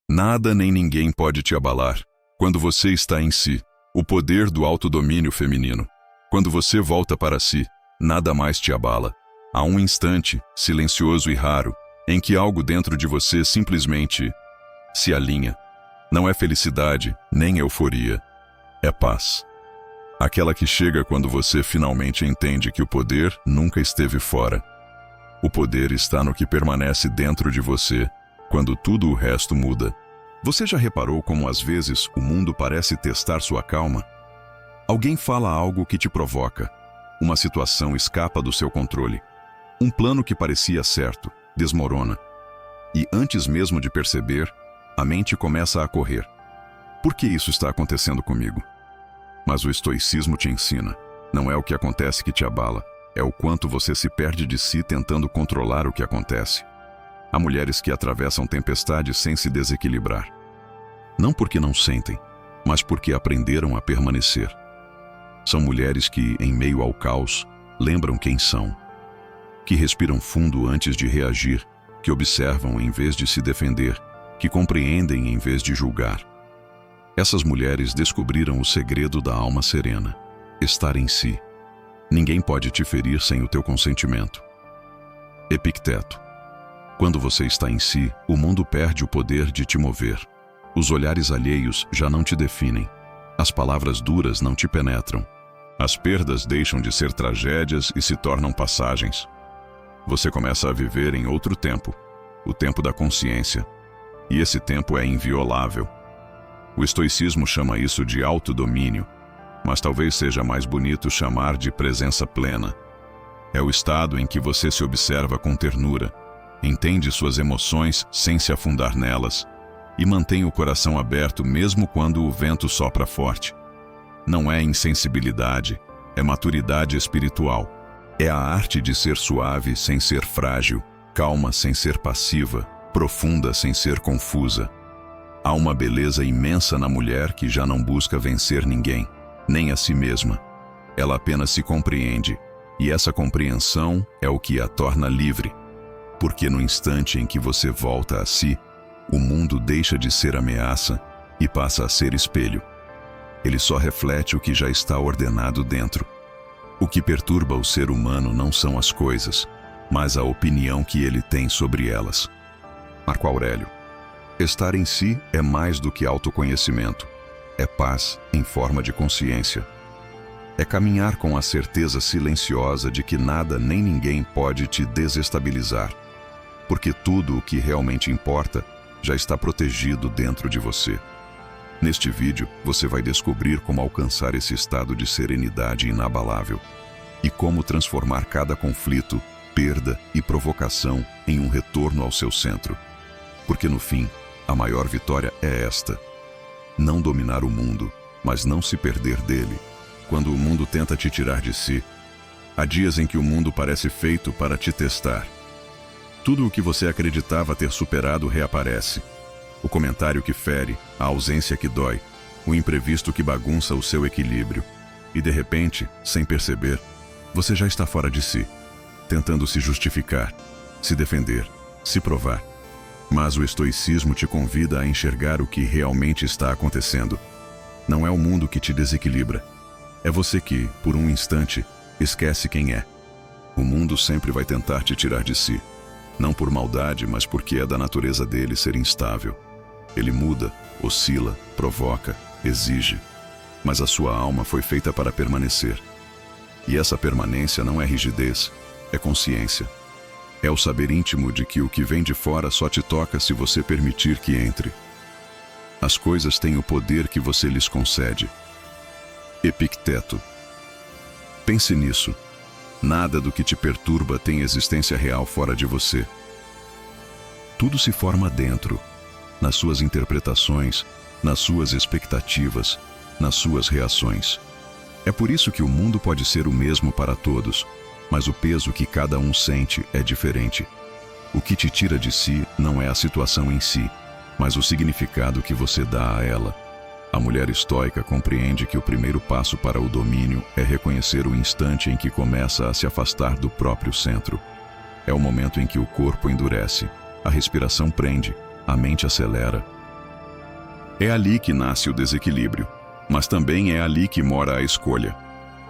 Nada nem ninguém pode te abalar. Quando você está em si, o poder do autodomínio feminino. Quando você volta para si, nada mais te abala. Há um instante, silencioso e raro, em que algo dentro de você simplesmente se alinha. Não é felicidade, nem euforia. É paz. Aquela que chega quando você finalmente entende que o poder nunca esteve fora. O poder está no que permanece dentro de você, quando tudo o resto muda. Você já reparou como às vezes o mundo parece testar sua calma? Alguém fala algo que te provoca. Uma situação escapa do seu controle. Um plano que parecia certo desmorona. E antes mesmo de perceber, a mente começa a correr. Por que isso está acontecendo comigo? Mas o estoicismo te ensina. Não é o que acontece que te abala, é o quanto você se perde de si tentando controlar o que acontece. Há mulheres que atravessam tempestades sem se desequilibrar. Não porque não sentem, mas porque aprenderam a permanecer. São mulheres que, em meio ao caos, lembram quem são. Que respiram fundo antes de reagir, que observam em vez de se defender, que compreendem em vez de julgar. Essas mulheres descobriram o segredo da alma serena: estar em si. Ninguém pode te ferir sem o teu consentimento. Epicteto. Quando você está em si, o mundo perde o poder de te mover. Os olhares alheios já não te definem. As palavras duras não te penetram. As perdas deixam de ser tragédias e se tornam passagens. Você começa a viver em outro tempo, o tempo da consciência. E esse tempo é inviolável. O estoicismo chama isso de autodomínio, mas talvez seja mais bonito chamar de presença plena. É o estado em que você se observa com ternura, entende suas emoções sem se afundar nelas e mantém o coração aberto mesmo quando o vento sopra forte. Não é insensibilidade, é maturidade espiritual. É a arte de ser suave sem ser frágil, calma sem ser passiva, profunda sem ser confusa. Há uma beleza imensa na mulher que já não busca vencer ninguém, nem a si mesma. Ela apenas se compreende, e essa compreensão é o que a torna livre. Porque no instante em que você volta a si, o mundo deixa de ser ameaça e passa a ser espelho. Ele só reflete o que já está ordenado dentro. O que perturba o ser humano não são as coisas, mas a opinião que ele tem sobre elas. Marco Aurélio. Estar em si é mais do que autoconhecimento. É paz em forma de consciência. É caminhar com a certeza silenciosa de que nada nem ninguém pode te desestabilizar. Porque tudo o que realmente importa já está protegido dentro de você. Neste vídeo, você vai descobrir como alcançar esse estado de serenidade inabalável e como transformar cada conflito, perda e provocação em um retorno ao seu centro. Porque no fim, a maior vitória é esta: não dominar o mundo, mas não se perder dele. Quando o mundo tenta te tirar de si, há dias em que o mundo parece feito para te testar. Tudo o que você acreditava ter superado reaparece. O comentário que fere, a ausência que dói, o imprevisto que bagunça o seu equilíbrio. E de repente, sem perceber, você já está fora de si, tentando se justificar, se defender, se provar. Mas o estoicismo te convida a enxergar o que realmente está acontecendo. Não é o mundo que te desequilibra. É você que, por um instante, esquece quem é. O mundo sempre vai tentar te tirar de si. Não por maldade, mas porque é da natureza dele ser instável. Ele muda, oscila, provoca, exige. Mas a sua alma foi feita para permanecer. E essa permanência não é rigidez, é consciência. É o saber íntimo de que o que vem de fora só te toca se você permitir que entre. As coisas têm o poder que você lhes concede. Epicteto. Pense nisso. Nada do que te perturba tem existência real fora de você. Tudo se forma dentro, nas suas interpretações, nas suas expectativas, nas suas reações. É por isso que o mundo pode ser o mesmo para todos, mas o peso que cada um sente é diferente. O que te tira de si não é a situação em si, mas o significado que você dá a ela. A mulher estoica compreende que o primeiro passo para o domínio é reconhecer o instante em que começa a se afastar do próprio centro. É o momento em que o corpo endurece, a respiração prende, a mente acelera, É ali que nasce o desequilíbrio, mas também é ali que mora a escolha.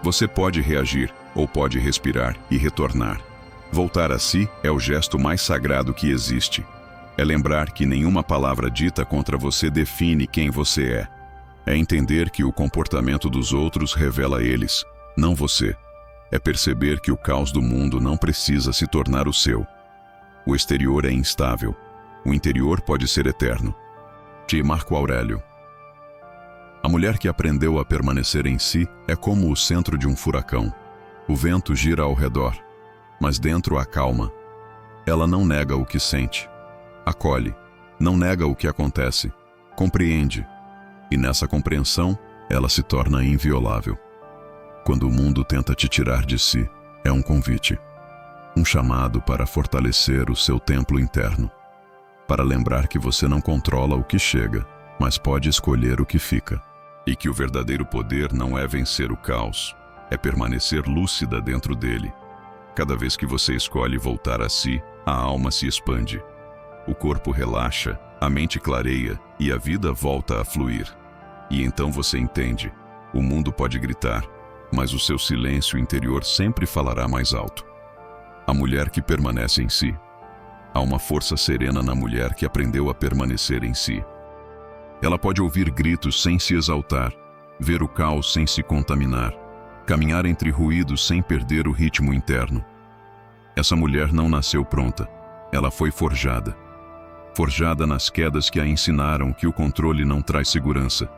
Você pode reagir ou pode respirar e retornar. Voltar a si é o gesto mais sagrado que existe. É lembrar que nenhuma palavra dita contra você define quem você é. É entender que o comportamento dos outros revela eles, não você. É perceber que o caos do mundo não precisa se tornar o seu. O exterior é instável. O interior pode ser eterno. De Marco Aurélio. A mulher que aprendeu a permanecer em si é como o centro de um furacão. O vento gira ao redor, mas dentro há calma. Ela não nega o que sente. Acolhe, não nega o que acontece, compreende. E nessa compreensão, ela se torna inviolável. Quando o mundo tenta te tirar de si, é um convite. Um chamado para fortalecer o seu templo interno. Para lembrar que você não controla o que chega, mas pode escolher o que fica. E que o verdadeiro poder não é vencer o caos, é permanecer lúcida dentro dele. Cada vez que você escolhe voltar a si, a alma se expande. O corpo relaxa, a mente clareia e a vida volta a fluir. E então você entende, o mundo pode gritar, mas o seu silêncio interior sempre falará mais alto. A mulher que permanece em si. Há uma força serena na mulher que aprendeu a permanecer em si. Ela pode ouvir gritos sem se exaltar, ver o caos sem se contaminar, caminhar entre ruídos sem perder o ritmo interno. Essa mulher não nasceu pronta, ela foi forjada. Forjada nas quedas que a ensinaram que o controle não traz segurança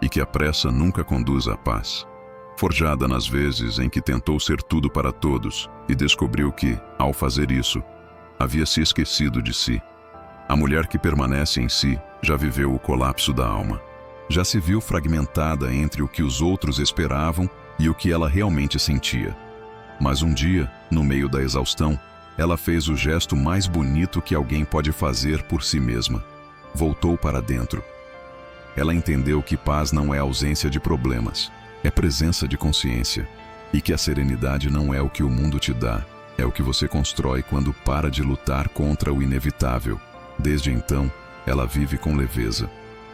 e que a pressa nunca conduz à paz. Forjada nas vezes em que tentou ser tudo para todos e descobriu que, ao fazer isso, havia se esquecido de si. A mulher que permanece em si já viveu o colapso da alma. Já se viu fragmentada entre o que os outros esperavam e o que ela realmente sentia. Mas um dia, no meio da exaustão, ela fez o gesto mais bonito que alguém pode fazer por si mesma. Voltou para dentro. Ela entendeu que paz não é ausência de problemas, é presença de consciência. E que a serenidade não é o que o mundo te dá, é o que você constrói quando para de lutar contra o inevitável. Desde então, ela vive com leveza.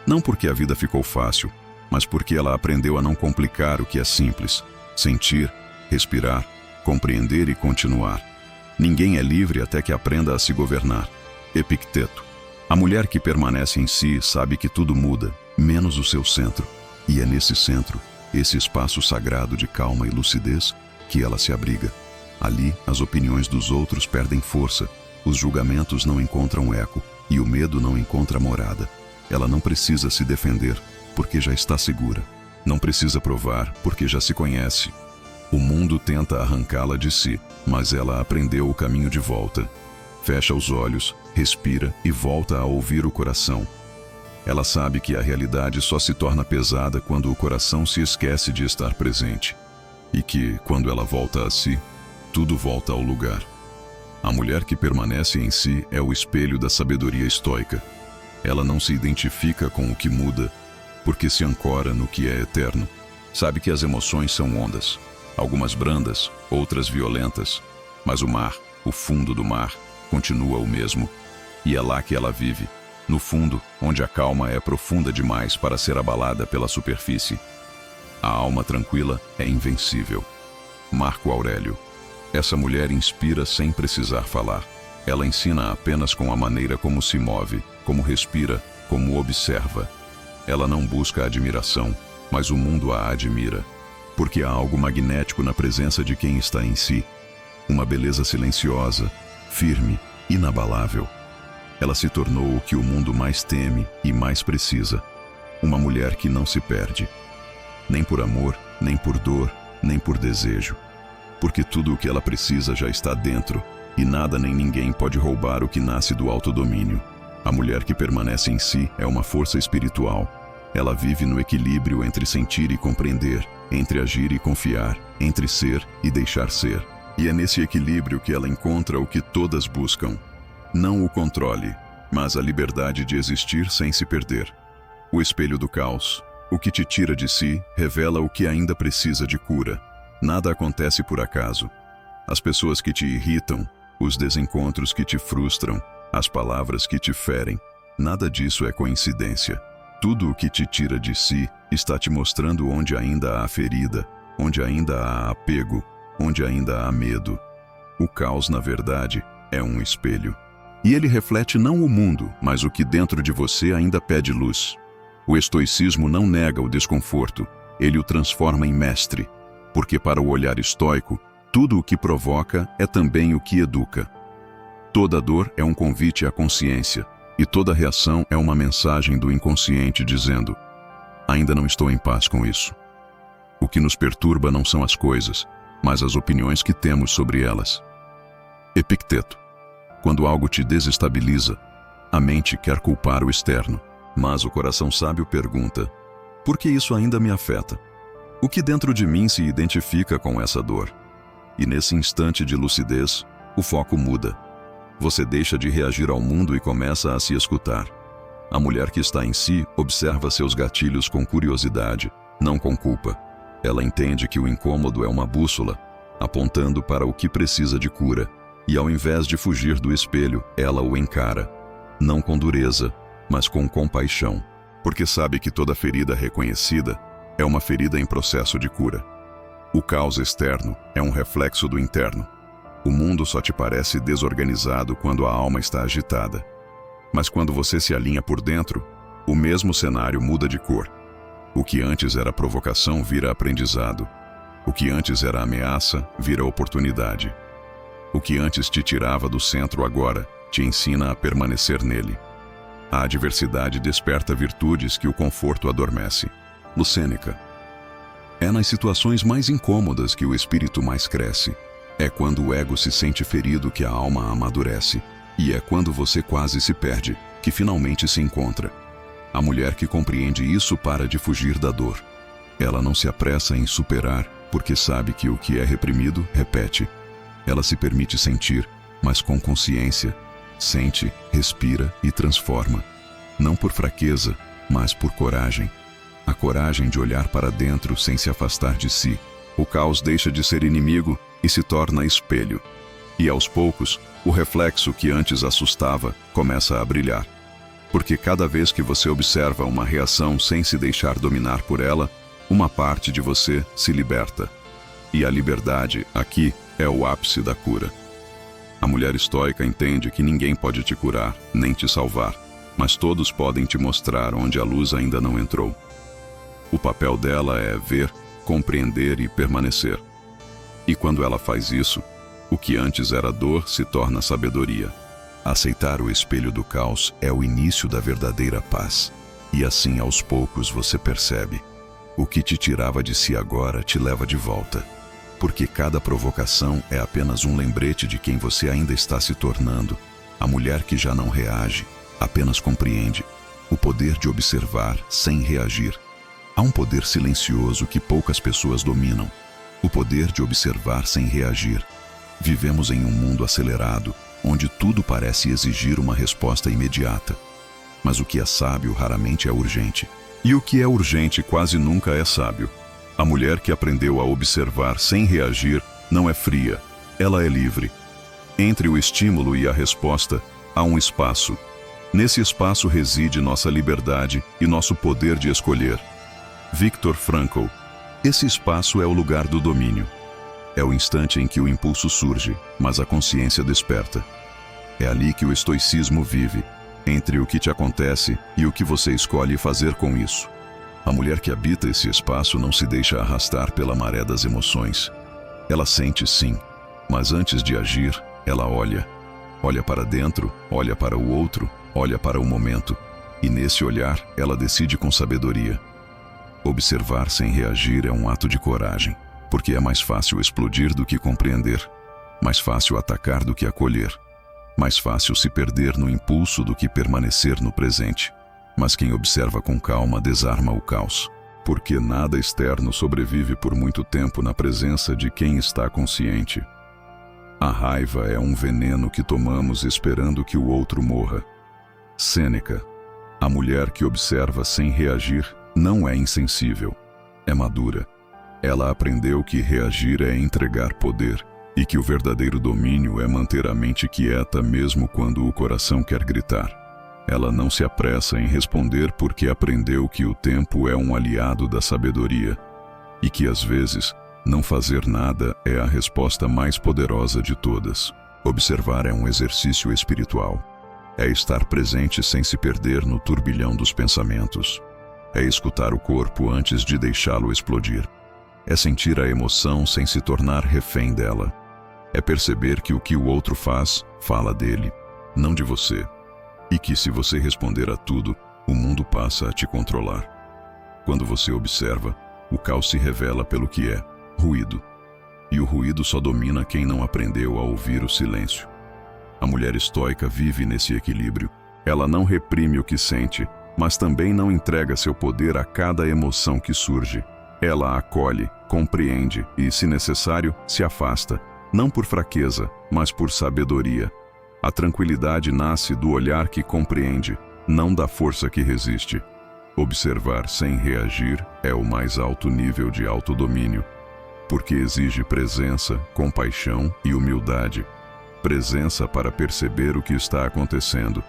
Não porque a vida ficou fácil, mas porque ela aprendeu a não complicar o que é simples. Sentir, respirar, compreender e continuar. Ninguém é livre até que aprenda a se governar. Epicteto. A mulher que permanece em si sabe que tudo muda, menos o seu centro. E é nesse centro, esse espaço sagrado de calma e lucidez, que ela se abriga. Ali, as opiniões dos outros perdem força, os julgamentos não encontram eco e o medo não encontra morada. Ela não precisa se defender, porque já está segura. Não precisa provar, porque já se conhece. O mundo tenta arrancá-la de si, mas ela aprendeu o caminho de volta. Fecha os olhos, respira e volta a ouvir o coração. Ela sabe que a realidade só se torna pesada quando o coração se esquece de estar presente. E que, quando ela volta a si, tudo volta ao lugar. A mulher que permanece em si é o espelho da sabedoria estoica. Ela não se identifica com o que muda, porque se ancora no que é eterno. Sabe que as emoções são ondas, algumas brandas, outras violentas, mas o mar, o fundo do mar, continua o mesmo. E é lá que ela vive, no fundo, onde a calma é profunda demais para ser abalada pela superfície. A alma tranquila é invencível. Marco Aurélio. Essa mulher inspira sem precisar falar. Ela ensina apenas com a maneira como se move, como respira, como observa. Ela não busca admiração, mas o mundo a admira. Porque há algo magnético na presença de quem está em si. Uma beleza silenciosa, firme, inabalável. Ela se tornou o que o mundo mais teme e mais precisa. Uma mulher que não se perde. Nem por amor, nem por dor, nem por desejo. Porque tudo o que ela precisa já está dentro, e nada nem ninguém pode roubar o que nasce do autodomínio. A mulher que permanece em si é uma força espiritual. Ela vive no equilíbrio entre sentir e compreender, entre agir e confiar, entre ser e deixar ser. E é nesse equilíbrio que ela encontra o que todas buscam. Não o controle, mas a liberdade de existir sem se perder. O espelho do caos. O que te tira de si revela o que ainda precisa de cura. Nada acontece por acaso. As pessoas que te irritam, os desencontros que te frustram, as palavras que te ferem, nada disso é coincidência. Tudo o que te tira de si está te mostrando onde ainda há ferida, onde ainda há apego, onde ainda há medo. O caos, na verdade, é um espelho. E ele reflete não o mundo, mas o que dentro de você ainda pede luz. O estoicismo não nega o desconforto, ele o transforma em mestre, porque para o olhar estoico, tudo o que provoca é também o que educa. Toda dor é um convite à consciência, e toda reação é uma mensagem do inconsciente dizendo: ainda não estou em paz com isso. O que nos perturba não são as coisas, mas as opiniões que temos sobre elas. Epicteto: quando algo te desestabiliza, a mente quer culpar o externo, mas o coração sábio pergunta: por que isso ainda me afeta? O que dentro de mim se identifica com essa dor? E nesse instante de lucidez, o foco muda. Você deixa de reagir ao mundo e começa a se escutar. A mulher que está em si observa seus gatilhos com curiosidade, não com culpa. Ela entende que o incômodo é uma bússola, apontando para o que precisa de cura, e ao invés de fugir do espelho, ela o encara, não com dureza, mas com compaixão, porque sabe que toda ferida reconhecida é uma ferida em processo de cura. O caos externo é um reflexo do interno. O mundo só te parece desorganizado quando a alma está agitada. Mas quando você se alinha por dentro, o mesmo cenário muda de cor. O que antes era provocação vira aprendizado. O que antes era ameaça vira oportunidade. O que antes te tirava do centro agora te ensina a permanecer nele. A adversidade desperta virtudes que o conforto adormece. Sêneca. É nas situações mais incômodas que o espírito mais cresce. É quando o ego se sente ferido que a alma amadurece. E é quando você quase se perde, que finalmente se encontra. A mulher que compreende isso para de fugir da dor. Ela não se apressa em superar, porque sabe que o que é reprimido, repete. Ela se permite sentir, mas com consciência. Sente, respira e transforma. Não por fraqueza, mas por coragem. A coragem de olhar para dentro sem se afastar de si. O caos deixa de ser inimigo e se torna espelho. E aos poucos, o reflexo que antes assustava começa a brilhar. Porque cada vez que você observa uma reação sem se deixar dominar por ela, uma parte de você se liberta. E a liberdade, aqui, é o ápice da cura. A mulher estoica entende que ninguém pode te curar, nem te salvar, mas todos podem te mostrar onde a luz ainda não entrou. O papel dela é ver, compreender e permanecer. E quando ela faz isso, o que antes era dor se torna sabedoria. Aceitar o espelho do caos é o início da verdadeira paz. E assim, aos poucos, você percebe: o que te tirava de si agora te leva de volta. Porque cada provocação é apenas um lembrete de quem você ainda está se tornando. A mulher que já não reage, apenas compreende. O poder de observar sem reagir. Há um poder silencioso que poucas pessoas dominam. O poder de observar sem reagir. Vivemos em um mundo acelerado, onde tudo parece exigir uma resposta imediata. Mas o que é sábio raramente é urgente. E o que é urgente quase nunca é sábio. A mulher que aprendeu a observar sem reagir não é fria, ela é livre. Entre o estímulo e a resposta, há um espaço. Nesse espaço reside nossa liberdade e nosso poder de escolher. Viktor Frankl. Esse espaço é o lugar do domínio. É o instante em que o impulso surge, mas a consciência desperta. É ali que o estoicismo vive, entre o que te acontece e o que você escolhe fazer com isso. A mulher que habita esse espaço não se deixa arrastar pela maré das emoções. Ela sente sim, mas antes de agir, ela olha. Olha para dentro, olha para o outro, olha para o momento. E nesse olhar, ela decide com sabedoria. Observar sem reagir é um ato de coragem, porque é mais fácil explodir do que compreender, mais fácil atacar do que acolher, mais fácil se perder no impulso do que permanecer no presente. Mas quem observa com calma desarma o caos, porque nada externo sobrevive por muito tempo na presença de quem está consciente. A raiva é um veneno que tomamos esperando que o outro morra. Sêneca. A mulher que observa sem reagir não é insensível, é madura. Ela aprendeu que reagir é entregar poder e que o verdadeiro domínio é manter a mente quieta mesmo quando o coração quer gritar. Ela não se apressa em responder porque aprendeu que o tempo é um aliado da sabedoria e que, às vezes, não fazer nada é a resposta mais poderosa de todas. Observar é um exercício espiritual. É estar presente sem se perder no turbilhão dos pensamentos. É escutar o corpo antes de deixá-lo explodir. É sentir a emoção sem se tornar refém dela. É perceber que o que o outro faz, fala dele, não de você. E que se você responder a tudo, o mundo passa a te controlar. Quando você observa, o caos se revela pelo que é, ruído. E o ruído só domina quem não aprendeu a ouvir o silêncio. A mulher estoica vive nesse equilíbrio. Ela não reprime o que sente, mas também não entrega seu poder a cada emoção que surge. Ela acolhe, compreende e, se necessário, se afasta, não por fraqueza, mas por sabedoria. A tranquilidade nasce do olhar que compreende, não da força que resiste. Observar sem reagir é o mais alto nível de autodomínio, porque exige presença, compaixão e humildade. Presença para perceber o que está acontecendo.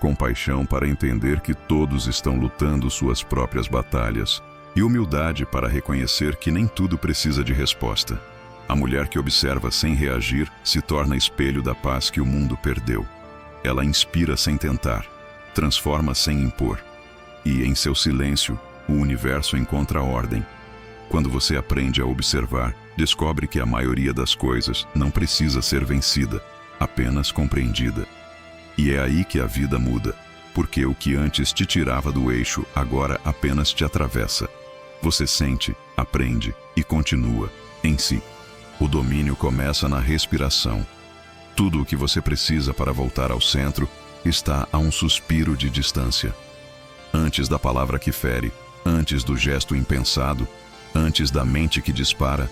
Compaixão para entender que todos estão lutando suas próprias batalhas. E humildade para reconhecer que nem tudo precisa de resposta. A mulher que observa sem reagir se torna espelho da paz que o mundo perdeu. Ela inspira sem tentar, transforma sem impor. E em seu silêncio, o universo encontra ordem. Quando você aprende a observar, descobre que a maioria das coisas não precisa ser vencida, apenas compreendida. E é aí que a vida muda, porque o que antes te tirava do eixo agora apenas te atravessa. Você sente, aprende e continua em si. O domínio começa na respiração. Tudo o que você precisa para voltar ao centro está a um suspiro de distância. Antes da palavra que fere, antes do gesto impensado, antes da mente que dispara,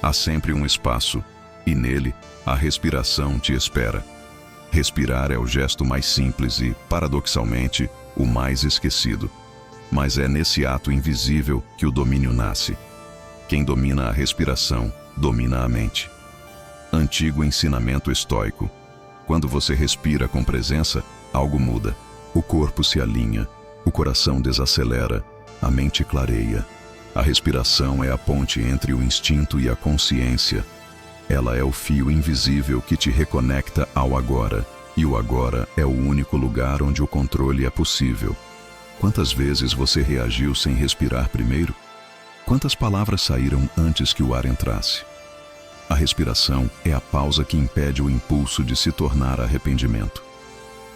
há sempre um espaço, e nele a respiração te espera. Respirar é o gesto mais simples e, paradoxalmente, o mais esquecido. Mas é nesse ato invisível que o domínio nasce. Quem domina a respiração, domina a mente. Antigo ensinamento estoico. Quando você respira com presença, algo muda. O corpo se alinha, o coração desacelera, a mente clareia. A respiração é a ponte entre o instinto e a consciência. Ela é o fio invisível que te reconecta ao agora, e o agora é o único lugar onde o controle é possível. Quantas vezes você reagiu sem respirar primeiro? Quantas palavras saíram antes que o ar entrasse? A respiração é a pausa que impede o impulso de se tornar arrependimento.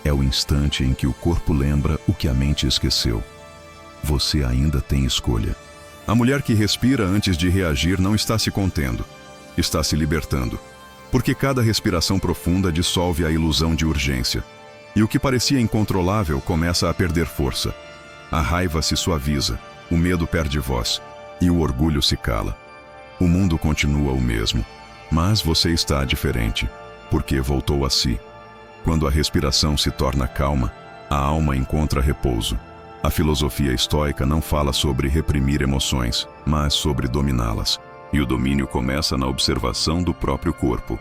É o instante em que o corpo lembra o que a mente esqueceu. Você ainda tem escolha. A mulher que respira antes de reagir não está se contendo. Está se libertando. Porque cada respiração profunda dissolve a ilusão de urgência. E o que parecia incontrolável começa a perder força. A raiva se suaviza, o medo perde voz, e o orgulho se cala. O mundo continua o mesmo, mas você está diferente, porque voltou a si. Quando a respiração se torna calma, a alma encontra repouso. A filosofia estoica não fala sobre reprimir emoções, mas sobre dominá-las. E o domínio começa na observação do próprio corpo.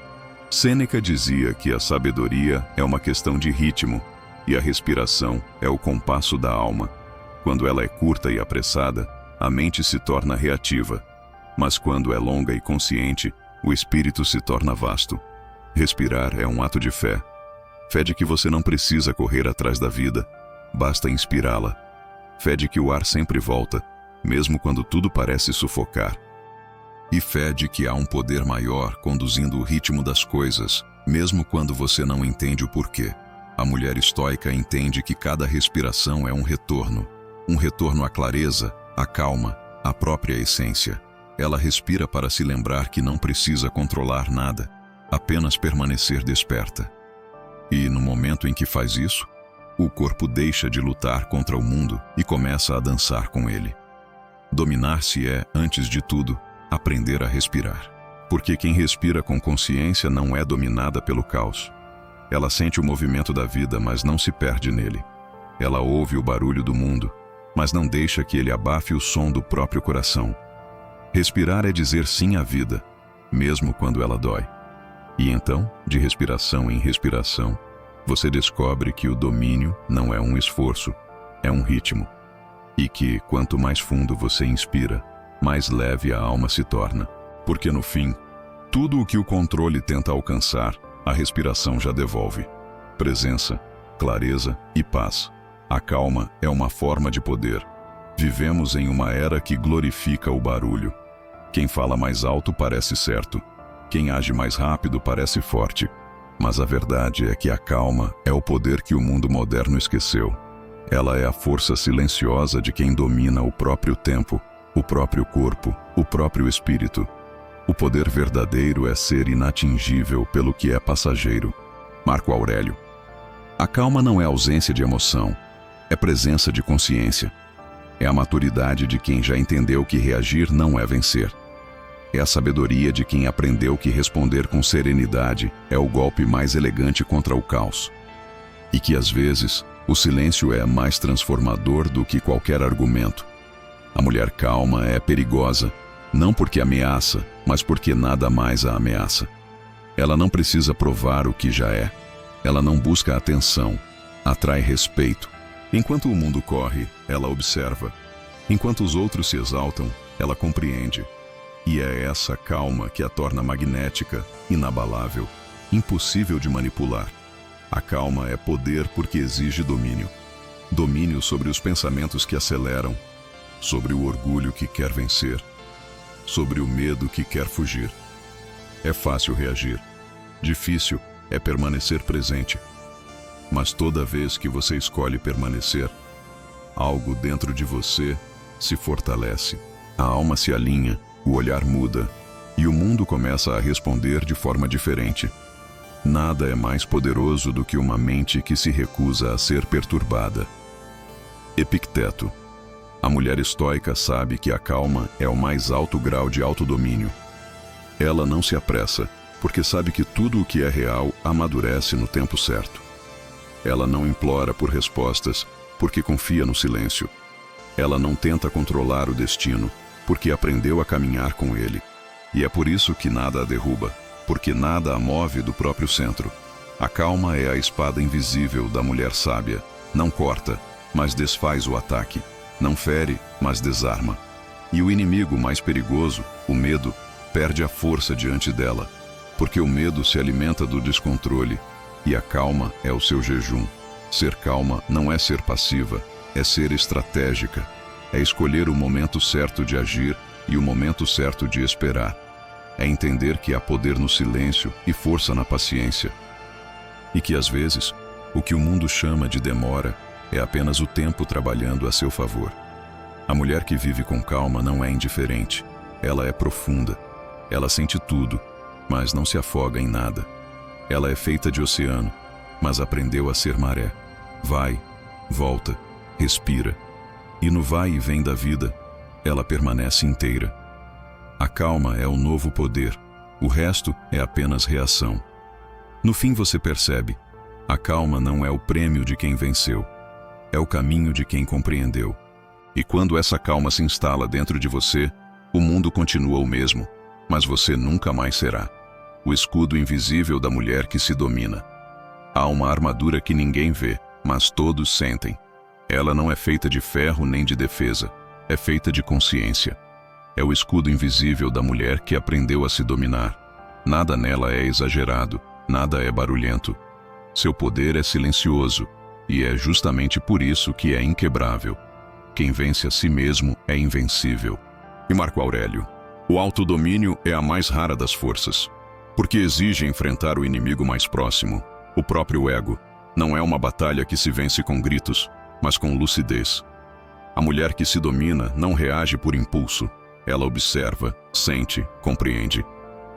Sêneca dizia que a sabedoria é uma questão de ritmo, e a respiração é o compasso da alma. Quando ela é curta e apressada, a mente se torna reativa. Mas quando é longa e consciente, o espírito se torna vasto. Respirar é um ato de fé. Fé de que você não precisa correr atrás da vida, basta inspirá-la. Fé de que o ar sempre volta, mesmo quando tudo parece sufocar. E fé de que há um poder maior conduzindo o ritmo das coisas, mesmo quando você não entende o porquê. A mulher estoica entende que cada respiração é um retorno à clareza, à calma, à própria essência. Ela respira para se lembrar que não precisa controlar nada, apenas permanecer desperta. E no momento em que faz isso, o corpo deixa de lutar contra o mundo e começa a dançar com ele. Dominar-se é, antes de tudo, aprender a respirar. Porque quem respira com consciência não é dominada pelo caos. Ela sente o movimento da vida, mas não se perde nele. Ela ouve o barulho do mundo, mas não deixa que ele abafe o som do próprio coração. Respirar é dizer sim à vida, mesmo quando ela dói. E então, de respiração em respiração, você descobre que o domínio não é um esforço, é um ritmo. E que, quanto mais fundo você inspira, mais leve a alma se torna. Porque no fim, tudo o que o controle tenta alcançar, a respiração já devolve. Presença, clareza e paz. A calma é uma forma de poder. Vivemos em uma era que glorifica o barulho. Quem fala mais alto parece certo. Quem age mais rápido parece forte. Mas a verdade é que a calma é o poder que o mundo moderno esqueceu. Ela é a força silenciosa de quem domina o próprio tempo, o próprio corpo, o próprio espírito. O poder verdadeiro é ser inatingível pelo que é passageiro. Marco Aurélio. A calma não é ausência de emoção, é presença de consciência. É a maturidade de quem já entendeu que reagir não é vencer. É a sabedoria de quem aprendeu que responder com serenidade é o golpe mais elegante contra o caos. E que, às vezes, o silêncio é mais transformador do que qualquer argumento. A mulher calma é perigosa, não porque ameaça, mas porque nada mais a ameaça. Ela não precisa provar o que já é. Ela não busca atenção, atrai respeito. Enquanto o mundo corre, ela observa. Enquanto os outros se exaltam, ela compreende. E é essa calma que a torna magnética, inabalável, impossível de manipular. A calma é poder porque exige domínio. Domínio sobre os pensamentos que aceleram, sobre o orgulho que quer vencer, sobre o medo que quer fugir. É fácil reagir. Difícil é permanecer presente. Mas toda vez que você escolhe permanecer, algo dentro de você se fortalece. A alma se alinha, o olhar muda, e o mundo começa a responder de forma diferente. Nada é mais poderoso do que uma mente que se recusa a ser perturbada. Epicteto. A mulher estoica sabe que a calma é o mais alto grau de autodomínio. Ela não se apressa, porque sabe que tudo o que é real amadurece no tempo certo. Ela não implora por respostas, porque confia no silêncio. Ela não tenta controlar o destino, porque aprendeu a caminhar com ele. E é por isso que nada a derruba, porque nada a move do próprio centro. A calma é a espada invisível da mulher sábia. Não corta, mas desfaz o ataque. Não fere, mas desarma. E o inimigo mais perigoso, o medo, perde a força diante dela, porque o medo se alimenta do descontrole, e a calma é o seu jejum. Ser calma não é ser passiva, é ser estratégica. É escolher o momento certo de agir e o momento certo de esperar. É entender que há poder no silêncio e força na paciência. E que, às vezes, o que o mundo chama de demora é apenas o tempo trabalhando a seu favor. A mulher que vive com calma não é indiferente. Ela é profunda. Ela sente tudo, mas não se afoga em nada. Ela é feita de oceano, mas aprendeu a ser maré. Vai, volta, respira. E no vai e vem da vida, ela permanece inteira. A calma é o novo poder, o resto é apenas reação. No fim você percebe, a calma não é o prêmio de quem venceu, é o caminho de quem compreendeu. E quando essa calma se instala dentro de você, o mundo continua o mesmo, mas você nunca mais será. O escudo invisível da mulher que se domina. Há uma armadura que ninguém vê, mas todos sentem. Ela não é feita de ferro nem de defesa, é feita de consciência. É o escudo invisível da mulher que aprendeu a se dominar. Nada nela é exagerado, nada é barulhento. Seu poder é silencioso, e é justamente por isso que é inquebrável. Quem vence a si mesmo é invencível. E Marco Aurélio. O autodomínio é a mais rara das forças, porque exige enfrentar o inimigo mais próximo, o próprio ego. Não é uma batalha que se vence com gritos, mas com lucidez. A mulher que se domina não reage por impulso. Ela observa, sente, compreende.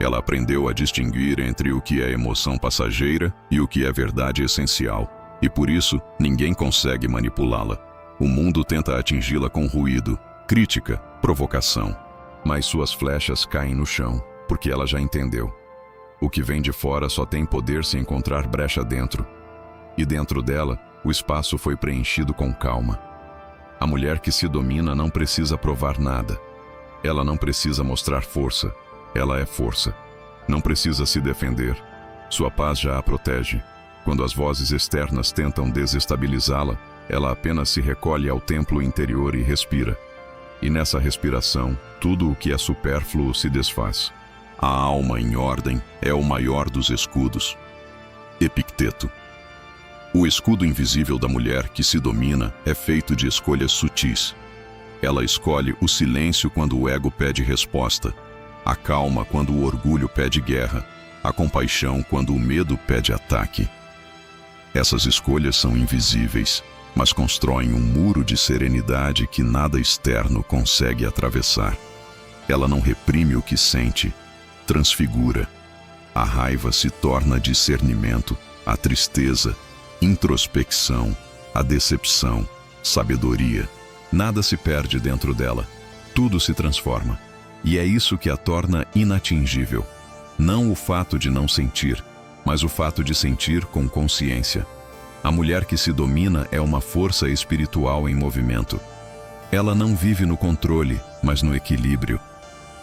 Ela aprendeu a distinguir entre o que é emoção passageira e o que é verdade essencial. E por isso, ninguém consegue manipulá-la. O mundo tenta atingi-la com ruído, crítica, provocação. Mas suas flechas caem no chão, porque ela já entendeu. O que vem de fora só tem poder se encontrar brecha dentro. E dentro dela, o espaço foi preenchido com calma. A mulher que se domina não precisa provar nada. Ela não precisa mostrar força. Ela é força. Não precisa se defender. Sua paz já a protege. Quando as vozes externas tentam desestabilizá-la, ela apenas se recolhe ao templo interior e respira. E nessa respiração, tudo o que é supérfluo se desfaz. A alma em ordem é o maior dos escudos. Epicteto. O escudo invisível da mulher que se domina é feito de escolhas sutis. Ela escolhe o silêncio quando o ego pede resposta, a calma quando o orgulho pede guerra, a compaixão quando o medo pede ataque. Essas escolhas são invisíveis, mas constroem um muro de serenidade que nada externo consegue atravessar. Ela não reprime o que sente, transfigura. A raiva se torna discernimento, a tristeza, introspecção, a decepção, sabedoria. Nada se perde dentro dela, tudo se transforma. E é isso que a torna inatingível. Não o fato de não sentir, mas o fato de sentir com consciência. A mulher que se domina é uma força espiritual em movimento. Ela não vive no controle, mas no equilíbrio.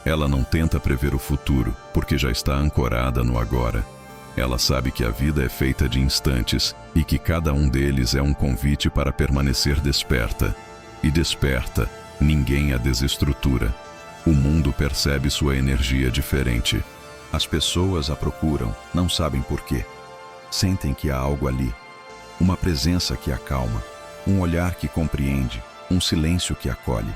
Ela não tenta prever o futuro, porque já está ancorada no agora. Ela sabe que a vida é feita de instantes e que cada um deles é um convite para permanecer desperta. E desperta, ninguém a desestrutura. O mundo percebe sua energia diferente. As pessoas a procuram, não sabem por quê. Sentem que há algo ali. Uma presença que acalma, um olhar que compreende, um silêncio que acolhe.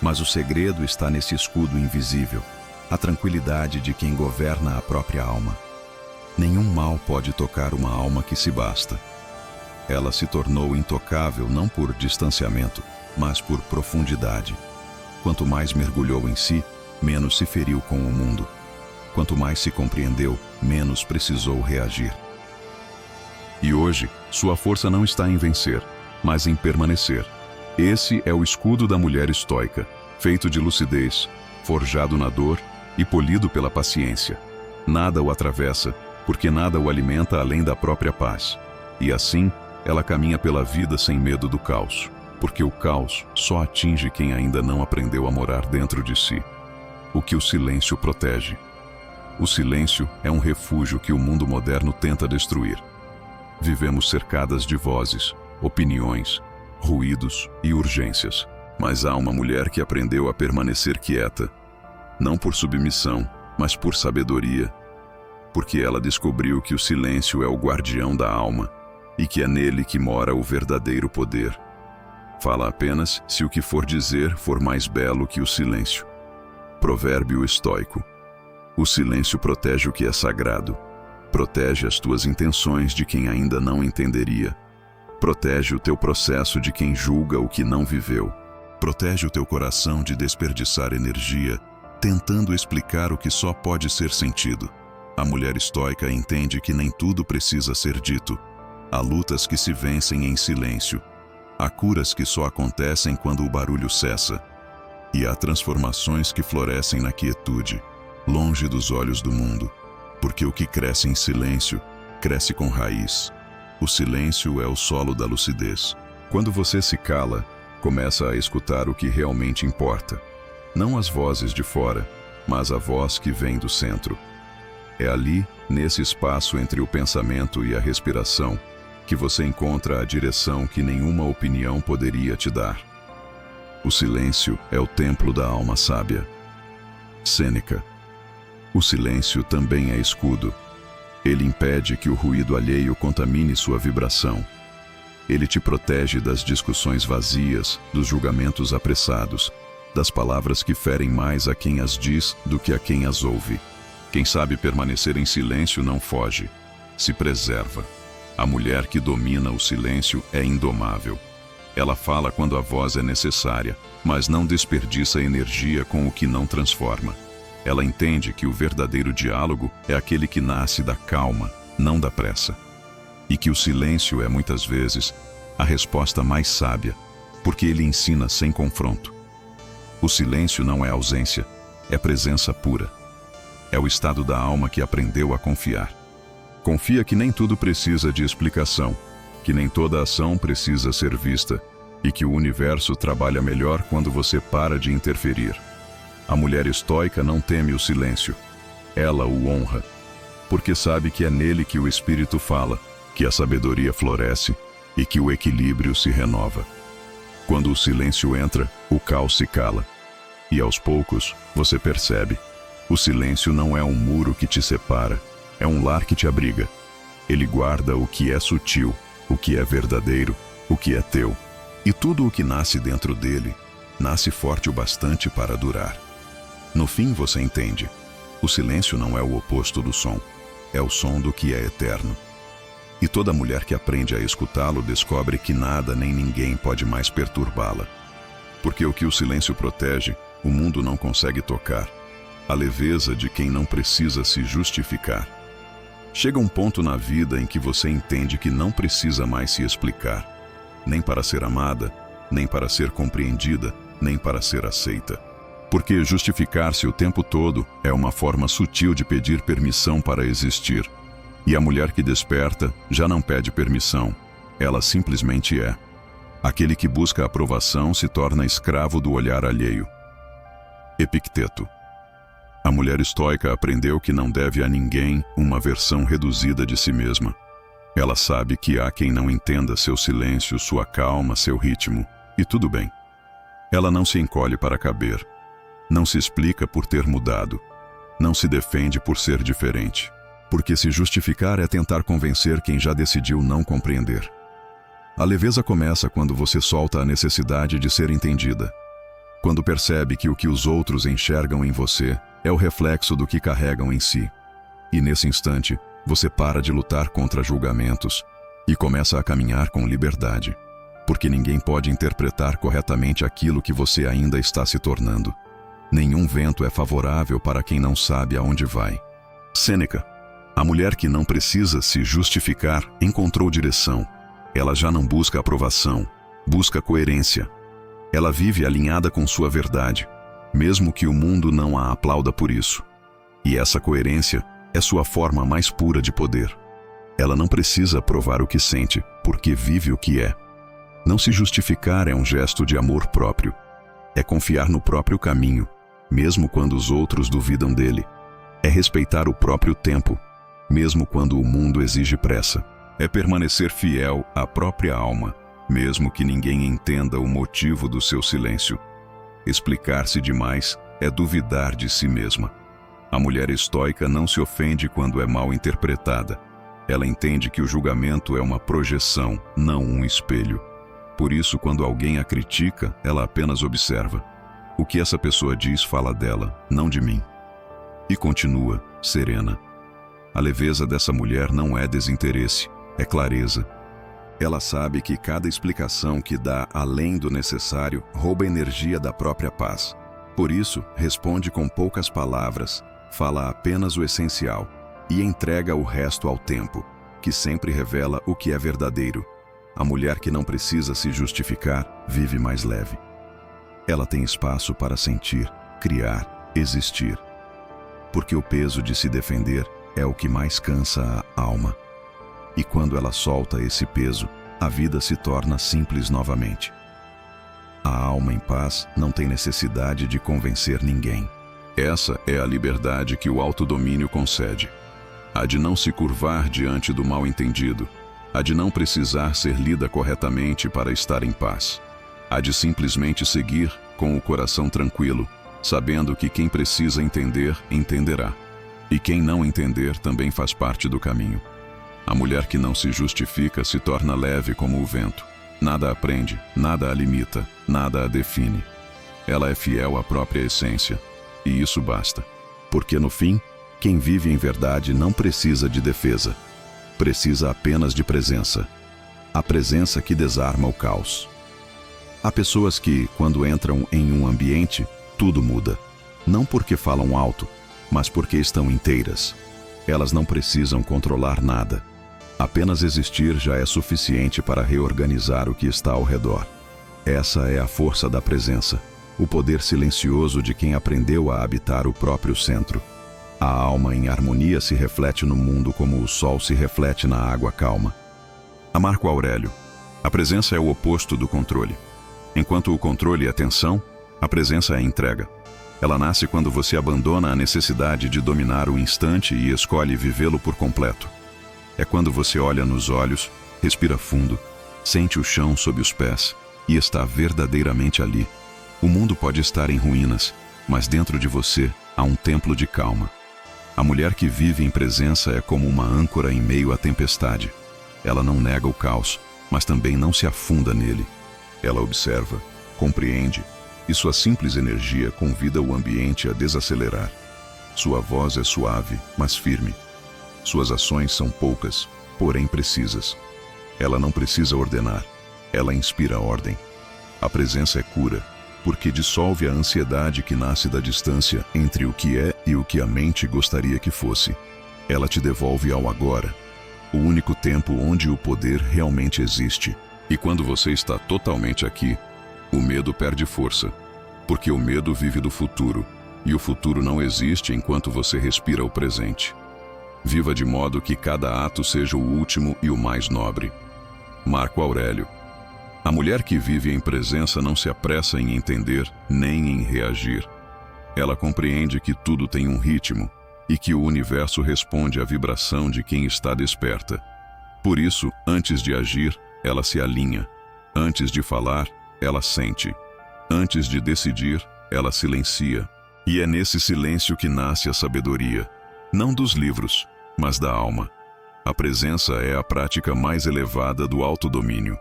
Mas o segredo está nesse escudo invisível, a tranquilidade de quem governa a própria alma. Nenhum mal pode tocar uma alma que se basta. Ela se tornou intocável não por distanciamento, mas por profundidade. Quanto mais mergulhou em si, menos se feriu com o mundo. Quanto mais se compreendeu, menos precisou reagir. E hoje, sua força não está em vencer, mas em permanecer. Esse é o escudo da mulher estoica, feito de lucidez, forjado na dor e polido pela paciência. Nada o atravessa, porque nada o alimenta além da própria paz. E assim, ela caminha pela vida sem medo do caos, porque o caos só atinge quem ainda não aprendeu a morar dentro de si. O que o silêncio protege. O silêncio é um refúgio que o mundo moderno tenta destruir. Vivemos cercadas de vozes, opiniões, ruídos e urgências. Mas há uma mulher que aprendeu a permanecer quieta, não por submissão, mas por sabedoria, porque ela descobriu que o silêncio é o guardião da alma e que é nele que mora o verdadeiro poder. Fala apenas se o que for dizer for mais belo que o silêncio. Provérbio estoico. O silêncio protege o que é sagrado. Protege as tuas intenções de quem ainda não entenderia. Protege o teu processo de quem julga o que não viveu. Protege o teu coração de desperdiçar energia, tentando explicar o que só pode ser sentido. A mulher estoica entende que nem tudo precisa ser dito. Há lutas que se vencem em silêncio. Há curas que só acontecem quando o barulho cessa. E há transformações que florescem na quietude, longe dos olhos do mundo. Porque o que cresce em silêncio, cresce com raiz. O silêncio é o solo da lucidez. Quando você se cala, começa a escutar o que realmente importa. Não as vozes de fora, mas a voz que vem do centro. É ali, nesse espaço entre o pensamento e a respiração, que você encontra a direção que nenhuma opinião poderia te dar. O silêncio é o templo da alma sábia. Sêneca. O silêncio também é escudo. Ele impede que o ruído alheio contamine sua vibração. Ele te protege das discussões vazias, dos julgamentos apressados, das palavras que ferem mais a quem as diz do que a quem as ouve. Quem sabe permanecer em silêncio não foge, se preserva. A mulher que domina o silêncio é indomável. Ela fala quando a voz é necessária, mas não desperdiça energia com o que não transforma. Ela entende que o verdadeiro diálogo é aquele que nasce da calma, não da pressa. E que o silêncio é, muitas vezes, a resposta mais sábia, porque ele ensina sem confronto. O silêncio não é ausência, é presença pura. É o estado da alma que aprendeu a confiar. Confia que nem tudo precisa de explicação, que nem toda ação precisa ser vista, e que o universo trabalha melhor quando você para de interferir. A mulher estoica não teme o silêncio. Ela o honra, porque sabe que é nele que o espírito fala, que a sabedoria floresce e que o equilíbrio se renova. Quando o silêncio entra, o caos se cala. E aos poucos, você percebe: o silêncio não é um muro que te separa, é um lar que te abriga. Ele guarda o que é sutil, o que é verdadeiro, o que é teu. E tudo o que nasce dentro dele, nasce forte o bastante para durar. No fim você entende: o silêncio não é o oposto do som, é o som do que é eterno. E toda mulher que aprende a escutá-lo descobre que nada nem ninguém pode mais perturbá-la. Porque o que o silêncio protege, o mundo não consegue tocar. A leveza de quem não precisa se justificar. Chega um ponto na vida em que você entende que não precisa mais se explicar, nem para ser amada, nem para ser compreendida, nem para ser aceita. Porque justificar-se o tempo todo é uma forma sutil de pedir permissão para existir. E a mulher que desperta já não pede permissão, ela simplesmente é. Aquele que busca aprovação se torna escravo do olhar alheio. Epicteto. A mulher estoica aprendeu que não deve a ninguém uma versão reduzida de si mesma. Ela sabe que há quem não entenda seu silêncio, sua calma, seu ritmo, e tudo bem. Ela não se encolhe para caber. Não se explica por ter mudado. Não se defende por ser diferente. Porque se justificar é tentar convencer quem já decidiu não compreender. A leveza começa quando você solta a necessidade de ser entendida. Quando percebe que o que os outros enxergam em você é o reflexo do que carregam em si. E nesse instante, você para de lutar contra julgamentos e começa a caminhar com liberdade. Porque ninguém pode interpretar corretamente aquilo que você ainda está se tornando. Nenhum vento é favorável para quem não sabe aonde vai. Sêneca. A mulher que não precisa se justificar encontrou direção. Ela já não busca aprovação, busca coerência. Ela vive alinhada com sua verdade, mesmo que o mundo não a aplauda por isso. E essa coerência é sua forma mais pura de poder. Ela não precisa provar o que sente, porque vive o que é. Não se justificar é um gesto de amor próprio. É confiar no próprio caminho, mesmo quando os outros duvidam dele. É respeitar o próprio tempo, mesmo quando o mundo exige pressa. É permanecer fiel à própria alma, mesmo que ninguém entenda o motivo do seu silêncio. Explicar-se demais é duvidar de si mesma. A mulher estoica não se ofende quando é mal interpretada. Ela entende que o julgamento é uma projeção, não um espelho. Por isso, quando alguém a critica, ela apenas observa. O que essa pessoa diz fala dela, não de mim. E continua, serena. A leveza dessa mulher não é desinteresse, é clareza. Ela sabe que cada explicação que dá além do necessário rouba energia da própria paz. Por isso, responde com poucas palavras, fala apenas o essencial e entrega o resto ao tempo, que sempre revela o que é verdadeiro. A mulher que não precisa se justificar vive mais leve. Ela tem espaço para sentir, criar, existir. Porque o peso de se defender é o que mais cansa a alma. E quando ela solta esse peso, a vida se torna simples novamente. A alma em paz não tem necessidade de convencer ninguém. Essa é a liberdade que o autodomínio concede. A de não se curvar diante do mal-entendido. A de não precisar ser lida corretamente para estar em paz. A de simplesmente seguir com o coração tranquilo, sabendo que quem precisa entender, entenderá. E quem não entender também faz parte do caminho. A mulher que não se justifica se torna leve como o vento. Nada a prende, nada a limita, nada a define. Ela é fiel à própria essência. E isso basta. Porque no fim, quem vive em verdade não precisa de defesa. Precisa apenas de presença. A presença que desarma o caos. Há pessoas que, quando entram em um ambiente, tudo muda. Não porque falam alto, mas porque estão inteiras. Elas não precisam controlar nada. Apenas existir já é suficiente para reorganizar o que está ao redor. Essa é a força da presença, o poder silencioso de quem aprendeu a habitar o próprio centro. A alma em harmonia se reflete no mundo como o sol se reflete na água calma. A Marco Aurélio. A presença é o oposto do controle. Enquanto o controle é tensão, a presença é entrega. Ela nasce quando você abandona a necessidade de dominar o instante e escolhe vivê-lo por completo. É quando você olha nos olhos, respira fundo, sente o chão sob os pés e está verdadeiramente ali. O mundo pode estar em ruínas, mas dentro de você há um templo de calma. A mulher que vive em presença é como uma âncora em meio à tempestade. Ela não nega o caos, mas também não se afunda nele. Ela observa, compreende, e sua simples energia convida o ambiente a desacelerar. Sua voz é suave, mas firme. Suas ações são poucas, porém precisas. Ela não precisa ordenar, ela inspira ordem. A presença é cura, porque dissolve a ansiedade que nasce da distância entre o que é e o que a mente gostaria que fosse. Ela te devolve ao agora, o único tempo onde o poder realmente existe. E quando você está totalmente aqui, o medo perde força, porque o medo vive do futuro, e o futuro não existe enquanto você respira o presente. Viva de modo que cada ato seja o último e o mais nobre. Marco Aurélio. A mulher que vive em presença não se apressa em entender nem em reagir. Ela compreende que tudo tem um ritmo e que o universo responde à vibração de quem está desperta. Por isso, antes de agir, ela se alinha. Antes de falar, ela sente. Antes de decidir, ela silencia. E é nesse silêncio que nasce a sabedoria, não dos livros, mas da alma. A presença é a prática mais elevada do autodomínio,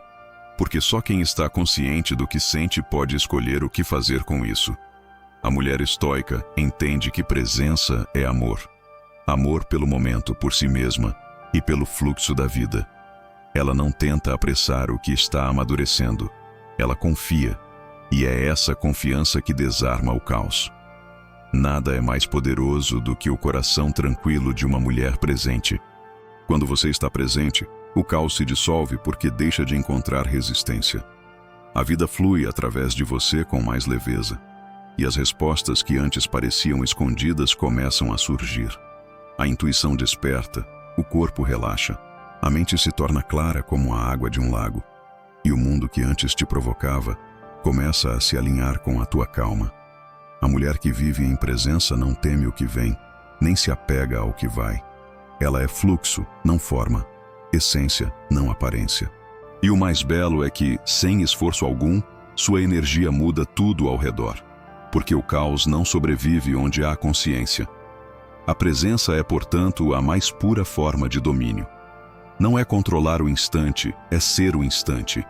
porque só quem está consciente do que sente pode escolher o que fazer com isso. A mulher estoica entende que presença é amor. Amor pelo momento, por si mesma e pelo fluxo da vida. Ela não tenta apressar o que está amadurecendo. Ela confia, e é essa confiança que desarma o caos. Nada é mais poderoso do que o coração tranquilo de uma mulher presente. Quando você está presente, o caos se dissolve porque deixa de encontrar resistência. A vida flui através de você com mais leveza, e as respostas que antes pareciam escondidas começam a surgir. A intuição desperta, o corpo relaxa, a mente se torna clara como a água de um lago, e o mundo que antes te provocava começa a se alinhar com a tua calma. A mulher que vive em presença não teme o que vem, nem se apega ao que vai. Ela é fluxo, não forma, essência, não aparência. E o mais belo é que, sem esforço algum, sua energia muda tudo ao redor, porque o caos não sobrevive onde há consciência. A presença é, portanto, a mais pura forma de domínio. Não é controlar o instante, é ser o instante.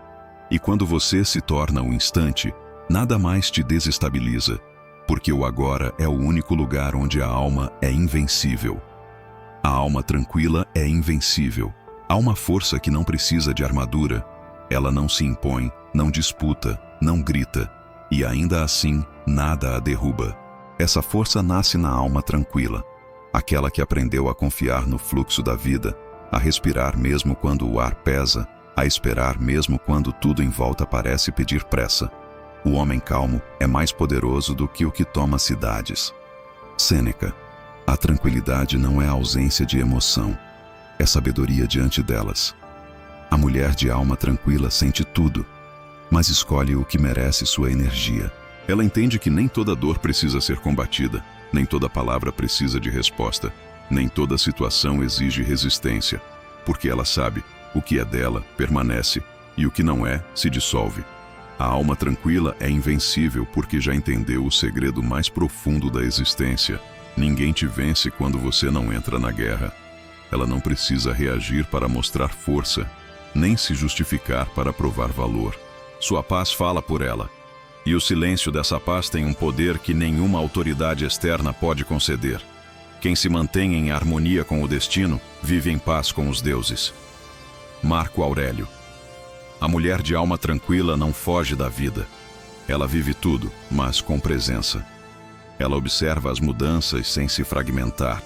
E quando você se torna o instante, nada mais te desestabiliza, porque o agora é o único lugar onde a alma é invencível. A alma tranquila é invencível. Há uma força que não precisa de armadura. Ela não se impõe, não disputa, não grita, e ainda assim, nada a derruba. Essa força nasce na alma tranquila, aquela que aprendeu a confiar no fluxo da vida, a respirar mesmo quando o ar pesa, a esperar mesmo quando tudo em volta parece pedir pressa. O homem calmo é mais poderoso do que o que toma cidades. Sêneca. A tranquilidade não é ausência de emoção, é sabedoria diante delas. A mulher de alma tranquila sente tudo, mas escolhe o que merece sua energia. Ela entende que nem toda dor precisa ser combatida, nem toda palavra precisa de resposta, nem toda situação exige resistência, porque ela sabe, o que é dela permanece, e o que não é, se dissolve. A alma tranquila é invencível porque já entendeu o segredo mais profundo da existência. Ninguém te vence quando você não entra na guerra. Ela não precisa reagir para mostrar força, nem se justificar para provar valor. Sua paz fala por ela. E o silêncio dessa paz tem um poder que nenhuma autoridade externa pode conceder. Quem se mantém em harmonia com o destino, vive em paz com os deuses. Marco Aurélio. A mulher de alma tranquila não foge da vida. Ela vive tudo, mas com presença. Ela observa as mudanças sem se fragmentar,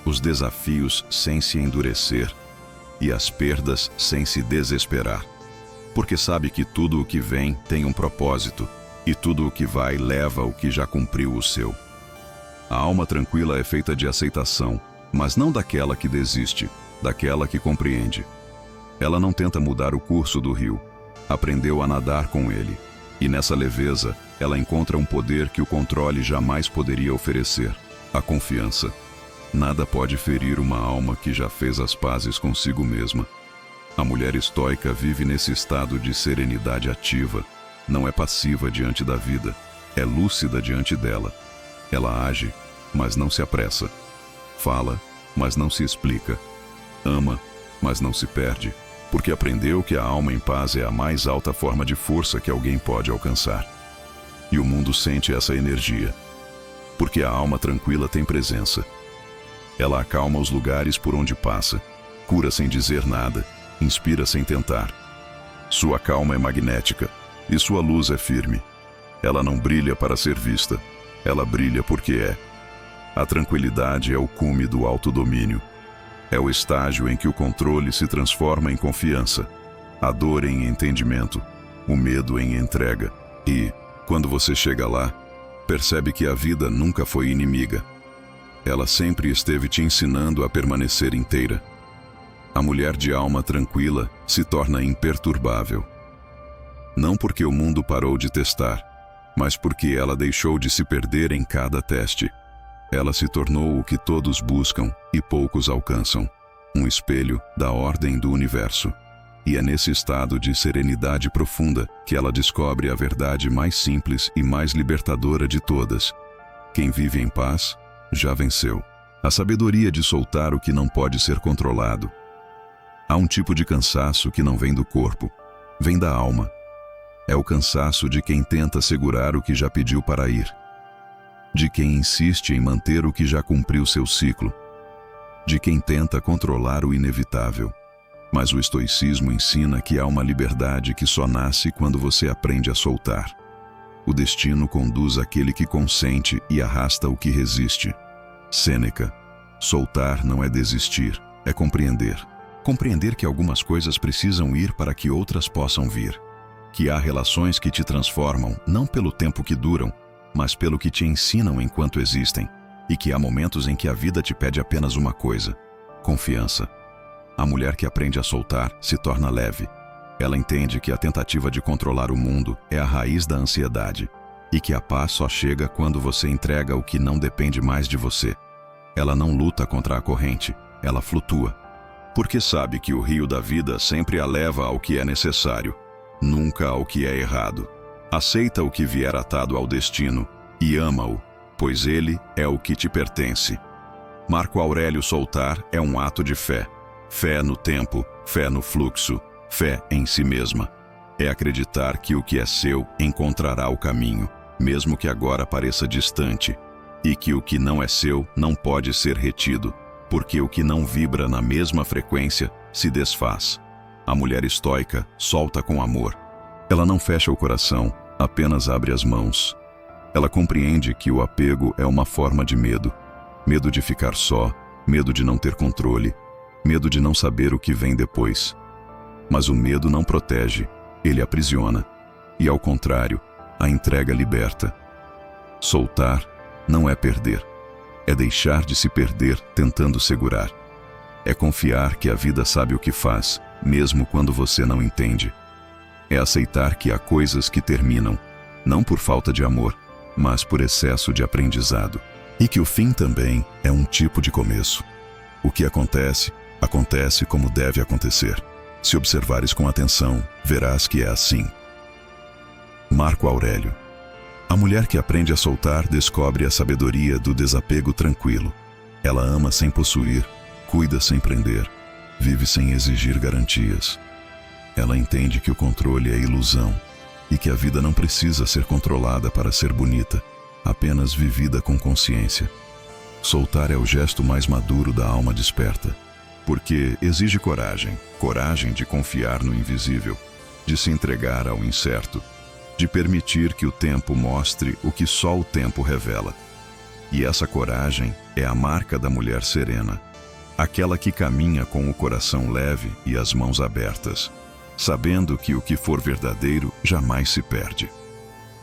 os desafios sem se endurecer e as perdas sem se desesperar. Porque sabe que tudo o que vem tem um propósito e tudo o que vai leva o que já cumpriu o seu. A alma tranquila é feita de aceitação, mas não daquela que desiste, daquela que compreende. Ela não tenta mudar o curso do rio, aprendeu a nadar com ele. E nessa leveza, ela encontra um poder que o controle jamais poderia oferecer: a confiança. Nada pode ferir uma alma que já fez as pazes consigo mesma. A mulher estoica vive nesse estado de serenidade ativa. Não é passiva diante da vida, é lúcida diante dela. Ela age, mas não se apressa. Fala, mas não se explica. Ama, mas não se perde, porque aprendeu que a alma em paz é a mais alta forma de força que alguém pode alcançar. E o mundo sente essa energia, porque a alma tranquila tem presença. Ela acalma os lugares por onde passa, cura sem dizer nada, inspira sem tentar. Sua calma é magnética e sua luz é firme. Ela não brilha para ser vista, ela brilha porque é. A tranquilidade é o cume do autodomínio. É o estágio em que o controle se transforma em confiança, a dor em entendimento, o medo em entrega. E, quando você chega lá, percebe que a vida nunca foi inimiga. Ela sempre esteve te ensinando a permanecer inteira. A mulher de alma tranquila se torna imperturbável. Não porque o mundo parou de testar, mas porque ela deixou de se perder em cada teste. Ela se tornou o que todos buscam e poucos alcançam, um espelho da ordem do universo. E é nesse estado de serenidade profunda que ela descobre a verdade mais simples e mais libertadora de todas. Quem vive em paz, já venceu. A sabedoria de soltar o que não pode ser controlado. Há um tipo de cansaço que não vem do corpo, vem da alma. É o cansaço de quem tenta segurar o que já pediu para ir. De quem insiste em manter o que já cumpriu seu ciclo. De quem tenta controlar o inevitável. Mas o estoicismo ensina que há uma liberdade que só nasce quando você aprende a soltar. O destino conduz aquele que consente e arrasta o que resiste. Sêneca. Soltar não é desistir, é compreender. Compreender que algumas coisas precisam ir para que outras possam vir. Que há relações que te transformam não pelo tempo que duram, mas pelo que te ensinam enquanto existem. E que há momentos em que a vida te pede apenas uma coisa: confiança. A mulher que aprende a soltar se torna leve. Ela entende que a tentativa de controlar o mundo é a raiz da ansiedade e que a paz só chega quando você entrega o que não depende mais de você. Ela não luta contra a corrente, ela flutua. Porque sabe que o rio da vida sempre a leva ao que é necessário, nunca ao que é errado. Aceita o que vier atado ao destino e ama-o, pois ele é o que te pertence. Marco Aurélio: soltar é um ato de fé. Fé no tempo, fé no fluxo, fé em si mesma. É acreditar que o que é seu encontrará o caminho, mesmo que agora pareça distante, e que o que não é seu não pode ser retido, porque o que não vibra na mesma frequência se desfaz. A mulher estoica solta com amor. Ela não fecha o coração, apenas abre as mãos. Ela compreende que o apego é uma forma de medo. Medo de ficar só, medo de não ter controle, medo de não saber o que vem depois. Mas o medo não protege, ele aprisiona. E ao contrário, a entrega liberta. Soltar não é perder. É deixar de se perder tentando segurar. É confiar que a vida sabe o que faz, mesmo quando você não entende. É aceitar que há coisas que terminam, não por falta de amor, mas por excesso de aprendizado. E que o fim também é um tipo de começo. O que acontece, acontece como deve acontecer. Se observares com atenção, verás que é assim. Marco Aurélio. A mulher que aprende a soltar descobre a sabedoria do desapego tranquilo. Ela ama sem possuir, cuida sem prender, vive sem exigir garantias. Ela entende que o controle é ilusão e que a vida não precisa ser controlada para ser bonita, apenas vivida com consciência. Soltar é o gesto mais maduro da alma desperta, porque exige coragem, coragem de confiar no invisível, de se entregar ao incerto, de permitir que o tempo mostre o que só o tempo revela. E essa coragem é a marca da mulher serena, aquela que caminha com o coração leve e as mãos abertas, sabendo que o que for verdadeiro jamais se perde.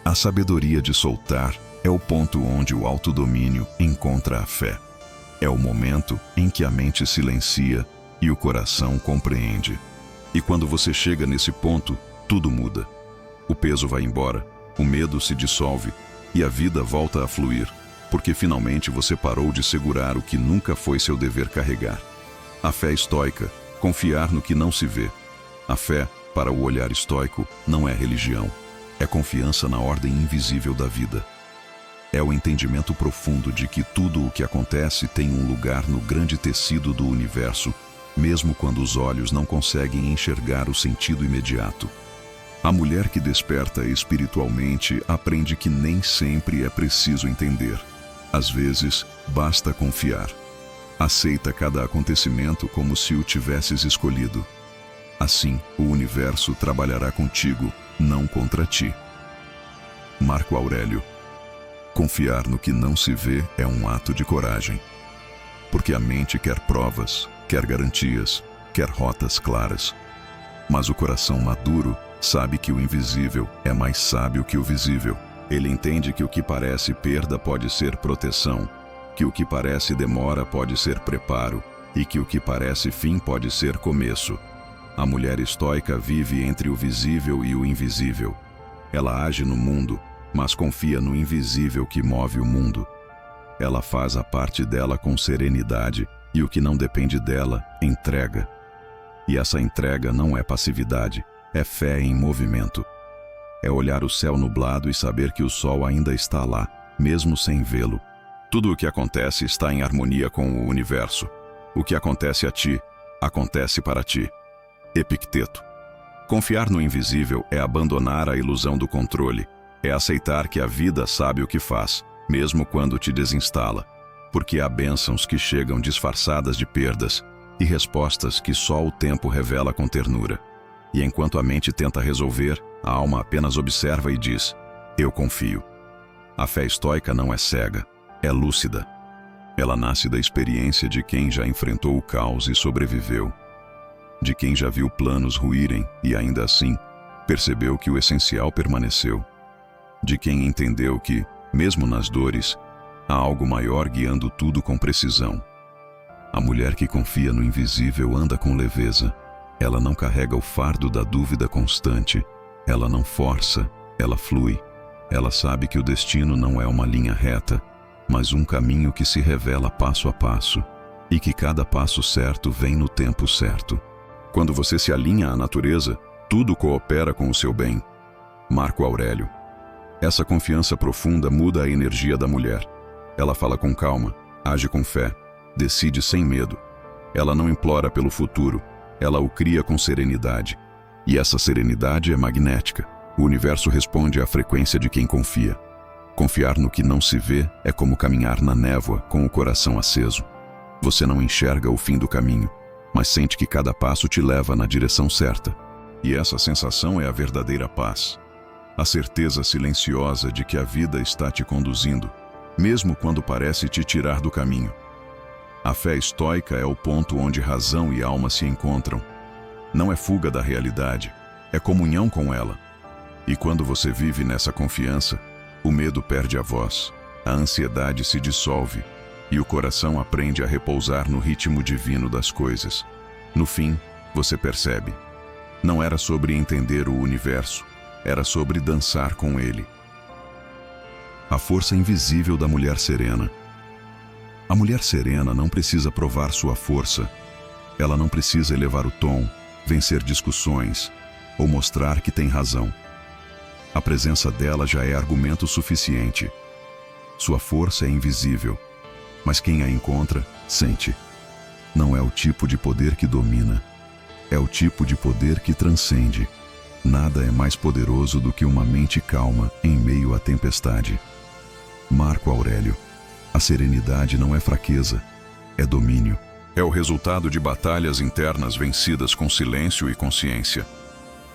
A sabedoria de soltar é o ponto onde o autodomínio encontra a fé. É o momento em que a mente silencia e o coração compreende. E quando você chega nesse ponto, tudo muda. O peso vai embora, o medo se dissolve e a vida volta a fluir. porque finalmente você parou de segurar o que nunca foi seu dever carregar. A fé estoica, confiar no que não se vê. A fé, para o olhar estoico, não é religião. É confiança na ordem invisível da vida. É o entendimento profundo de que tudo o que acontece tem um lugar no grande tecido do universo, mesmo quando os olhos não conseguem enxergar o sentido imediato. A mulher que desperta espiritualmente aprende que nem sempre é preciso entender. Às vezes, basta confiar. Aceita cada acontecimento como se o tivesses escolhido. Assim, o universo trabalhará contigo, não contra ti. Marco Aurélio. Confiar no que não se vê é um ato de coragem. Porque a mente quer provas, quer garantias, quer rotas claras. Mas o coração maduro sabe que o invisível é mais sábio que o visível. Ele entende que o que parece perda pode ser proteção, que o que parece demora pode ser preparo, e que o que parece fim pode ser começo. A mulher estoica vive entre o visível e o invisível. Ela age no mundo, mas confia no invisível que move o mundo. Ela faz a parte dela com serenidade e o que não depende dela, entrega. E essa entrega não é passividade, é fé em movimento. É olhar o céu nublado e saber que o sol ainda está lá, mesmo sem vê-lo. Tudo o que acontece está em harmonia com o universo. O que acontece a ti, acontece para ti. Epicteto. Confiar no invisível é abandonar a ilusão do controle. É aceitar que a vida sabe o que faz, mesmo quando te desinstala. Porque há bênçãos que chegam disfarçadas de perdas e respostas que só o tempo revela com ternura. E enquanto a mente tenta resolver, a alma apenas observa e diz: eu confio. A fé estoica não é cega, é lúcida. Ela nasce da experiência de quem já enfrentou o caos e sobreviveu. De quem já viu planos ruírem e ainda assim percebeu que o essencial permaneceu. De quem entendeu que, mesmo nas dores, há algo maior guiando tudo com precisão. A mulher que confia no invisível anda com leveza. Ela não carrega o fardo da dúvida constante. Ela não força, ela flui. Ela sabe que o destino não é uma linha reta, mas um caminho que se revela passo a passo, e que cada passo certo vem no tempo certo. Quando você se alinha à natureza, tudo coopera com o seu bem. Marco Aurélio. Essa confiança profunda muda a energia da mulher. Ela fala com calma, age com fé, decide sem medo. Ela não implora pelo futuro, ela o cria com serenidade. E essa serenidade é magnética. O universo responde à frequência de quem confia. Confiar no que não se vê é como caminhar na névoa com o coração aceso. Você não enxerga o fim do caminho, mas sente que cada passo te leva na direção certa. E essa sensação é a verdadeira paz. A certeza silenciosa de que a vida está te conduzindo, mesmo quando parece te tirar do caminho. A fé estoica é o ponto onde razão e alma se encontram. Não é fuga da realidade, é comunhão com ela. E quando você vive nessa confiança, o medo perde a voz, a ansiedade se dissolve e o coração aprende a repousar no ritmo divino das coisas. No fim, você percebe. Não era sobre entender o universo, era sobre dançar com ele. A força invisível da mulher serena. A mulher serena não precisa provar sua força. Ela não precisa elevar o tom, vencer discussões ou mostrar que tem razão. A presença dela já é argumento suficiente. Sua força é invisível, mas quem a encontra, sente. Não é o tipo de poder que domina, é o tipo de poder que transcende. Nada é mais poderoso do que uma mente calma em meio à tempestade. Marco Aurélio. A serenidade não é fraqueza, é domínio. É o resultado de batalhas internas vencidas com silêncio e consciência.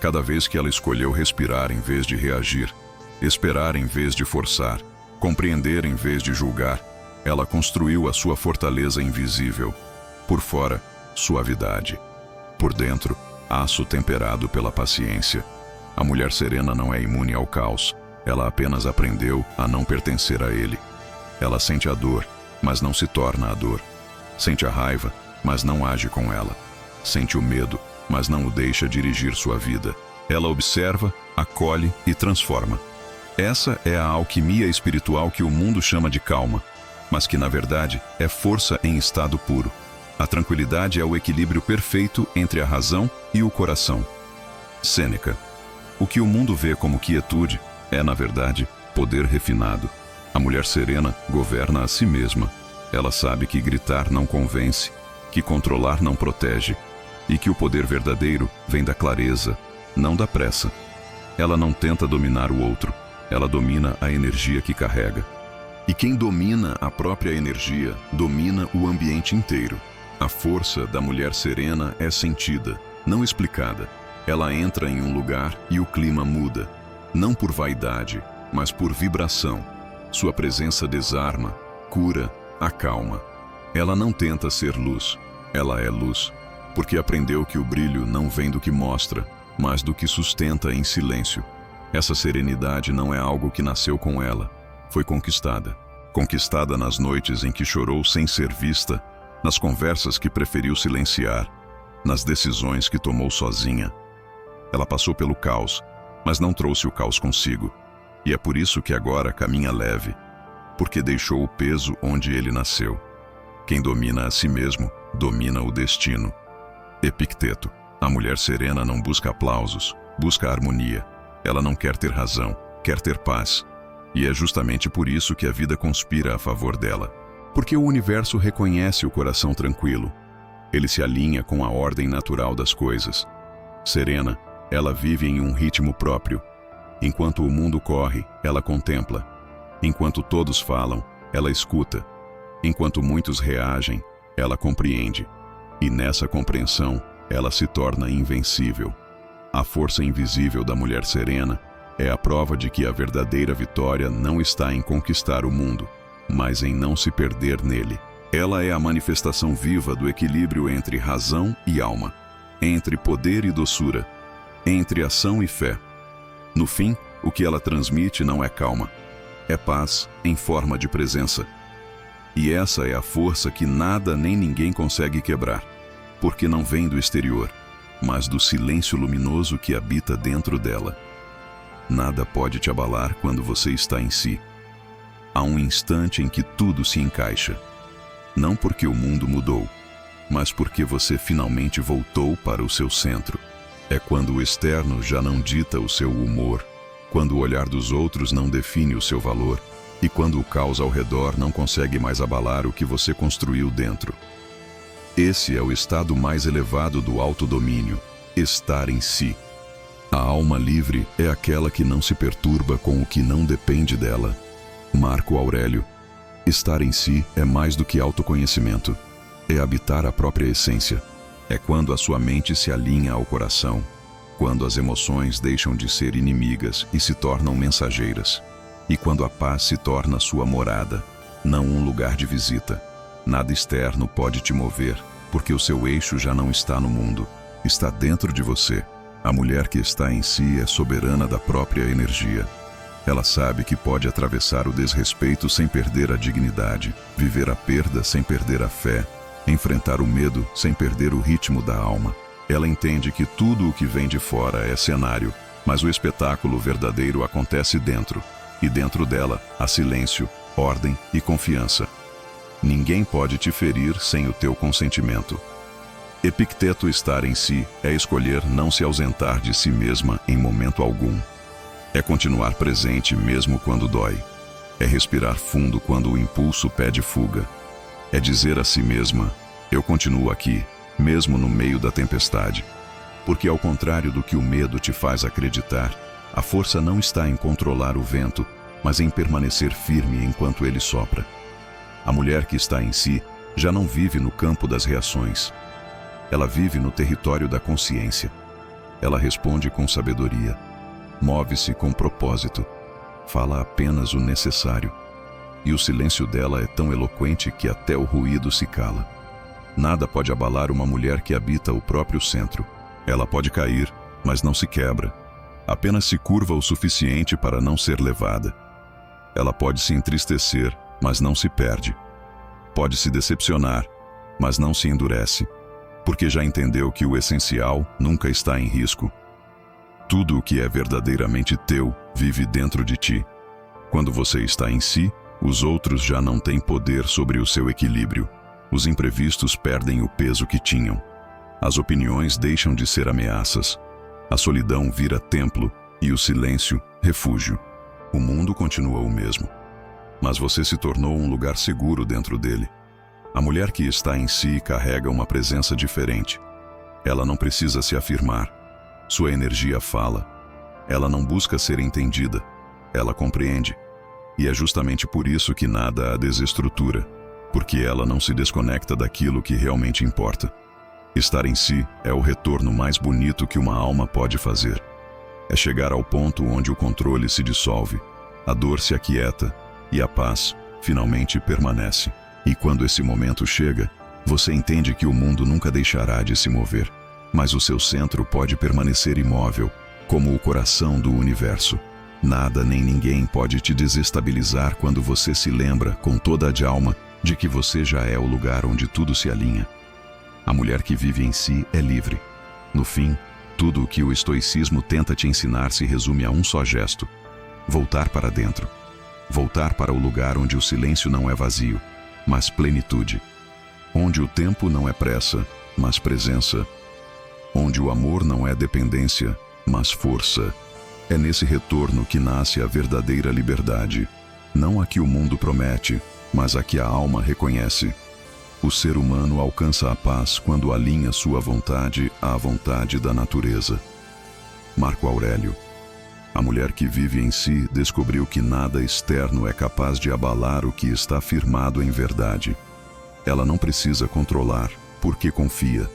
Cada vez que ela escolheu respirar em vez de reagir, esperar em vez de forçar, compreender em vez de julgar, ela construiu a sua fortaleza invisível. Por fora, suavidade. Por dentro, aço temperado pela paciência. A mulher serena não é imune ao caos. Ela apenas aprendeu a não pertencer a ele. Ela sente a dor, mas não se torna a dor. Sente a raiva, mas não age com ela. Sente o medo, mas não o deixa dirigir sua vida. Ela observa, acolhe e transforma. Essa é a alquimia espiritual que o mundo chama de calma, mas que na verdade é força em estado puro. A tranquilidade é o equilíbrio perfeito entre a razão e o coração. Sêneca. O que o mundo vê como quietude é, na verdade, poder refinado. A mulher serena governa a si mesma. Ela sabe que gritar não convence, que controlar não protege, e que o poder verdadeiro vem da clareza, não da pressa. Ela não tenta dominar o outro, ela domina a energia que carrega. E quem domina a própria energia, domina o ambiente inteiro. A força da mulher serena é sentida, não explicada. Ela entra em um lugar e o clima muda, não por vaidade, mas por vibração. Sua presença desarma, cura, acalma. Ela não tenta ser luz, ela é luz, porque aprendeu que o brilho não vem do que mostra, mas do que sustenta em silêncio. Essa serenidade não é algo que nasceu com ela, foi conquistada. Conquistada nas noites em que chorou sem ser vista, nas conversas que preferiu silenciar, nas decisões que tomou sozinha. Ela passou pelo caos, mas não trouxe o caos consigo. E é por isso que agora caminha leve, porque deixou o peso onde ele nasceu. Quem domina a si mesmo, domina o destino. Epicteto. A mulher serena não busca aplausos, busca harmonia. Ela não quer ter razão, quer ter paz. E é justamente por isso que a vida conspira a favor dela. Porque o universo reconhece o coração tranquilo. Ele se alinha com a ordem natural das coisas. Serena, ela vive em um ritmo próprio. Enquanto o mundo corre, ela contempla. Enquanto todos falam, ela escuta. Enquanto muitos reagem, ela compreende. E nessa compreensão, ela se torna invencível. A força invisível da mulher serena é a prova de que a verdadeira vitória não está em conquistar o mundo, mas em não se perder nele. Ela é a manifestação viva do equilíbrio entre razão e alma, entre poder e doçura, entre ação e fé. No fim, o que ela transmite não é calma, é paz em forma de presença. E essa é a força que nada nem ninguém consegue quebrar, porque não vem do exterior, mas do silêncio luminoso que habita dentro dela. Nada pode te abalar quando você está em si. Há um instante em que tudo se encaixa. Não porque o mundo mudou, mas porque você finalmente voltou para o seu centro. É quando o externo já não dita o seu humor, quando o olhar dos outros não define o seu valor, e quando o caos ao redor não consegue mais abalar o que você construiu dentro. Esse é o estado mais elevado do autodomínio, estar em si. A alma livre é aquela que não se perturba com o que não depende dela. Marco Aurélio. Estar em si é mais do que autoconhecimento. É habitar a própria essência. É quando a sua mente se alinha ao coração, quando as emoções deixam de ser inimigas e se tornam mensageiras, e quando a paz se torna sua morada, não um lugar de visita. Nada externo pode te mover, porque o seu eixo já não está no mundo, está dentro de você. A mulher que está em si é soberana da própria energia. Ela sabe que pode atravessar o desrespeito sem perder a dignidade, viver a perda sem perder a fé, enfrentar o medo sem perder o ritmo da alma. Ela entende que tudo o que vem de fora é cenário, mas o espetáculo verdadeiro acontece dentro, e dentro dela há silêncio, ordem e confiança. Ninguém pode te ferir sem o teu consentimento. Epicteto. Estar em si é escolher não se ausentar de si mesma em momento algum. É continuar presente mesmo quando dói. É respirar fundo quando o impulso pede fuga. É dizer a si mesma, eu continuo aqui, mesmo no meio da tempestade. Porque ao contrário do que o medo te faz acreditar, a força não está em controlar o vento, mas em permanecer firme enquanto ele sopra. A mulher que está em si já não vive no campo das reações. Ela vive no território da consciência. Ela responde com sabedoria. Move-se com propósito. Fala apenas o necessário. E o silêncio dela é tão eloquente que até o ruído se cala. Nada pode abalar uma mulher que habita o próprio centro. Ela pode cair, mas não se quebra. Apenas se curva o suficiente para não ser levada. Ela pode se entristecer, mas não se perde. Pode se decepcionar, mas não se endurece, porque já entendeu que o essencial nunca está em risco. Tudo o que é verdadeiramente teu vive dentro de ti. Quando você está em si, os outros já não têm poder sobre o seu equilíbrio. Os imprevistos perdem o peso que tinham. As opiniões deixam de ser ameaças. A solidão vira templo e o silêncio, refúgio. O mundo continua o mesmo, mas você se tornou um lugar seguro dentro dele. A mulher que está em si carrega uma presença diferente. Ela não precisa se afirmar. Sua energia fala. Ela não busca ser entendida. Ela compreende. E é justamente por isso que nada a desestrutura, porque ela não se desconecta daquilo que realmente importa. Estar em si é o retorno mais bonito que uma alma pode fazer. É chegar ao ponto onde o controle se dissolve, a dor se aquieta e a paz finalmente permanece. E quando esse momento chega, você entende que o mundo nunca deixará de se mover, mas o seu centro pode permanecer imóvel, como o coração do universo. Nada nem ninguém pode te desestabilizar quando você se lembra, com toda a alma, de que você já é o lugar onde tudo se alinha. A mulher que vive em si é livre. No fim, tudo o que o estoicismo tenta te ensinar se resume a um só gesto: voltar para dentro. Voltar para o lugar onde o silêncio não é vazio, mas plenitude. Onde o tempo não é pressa, mas presença. Onde o amor não é dependência, mas força. É nesse retorno que nasce a verdadeira liberdade. Não a que o mundo promete, mas a que a alma reconhece. O ser humano alcança a paz quando alinha sua vontade à vontade da natureza. Marco Aurélio. A mulher que vive em si descobriu que nada externo é capaz de abalar o que está firmado em verdade. Ela não precisa controlar, porque confia.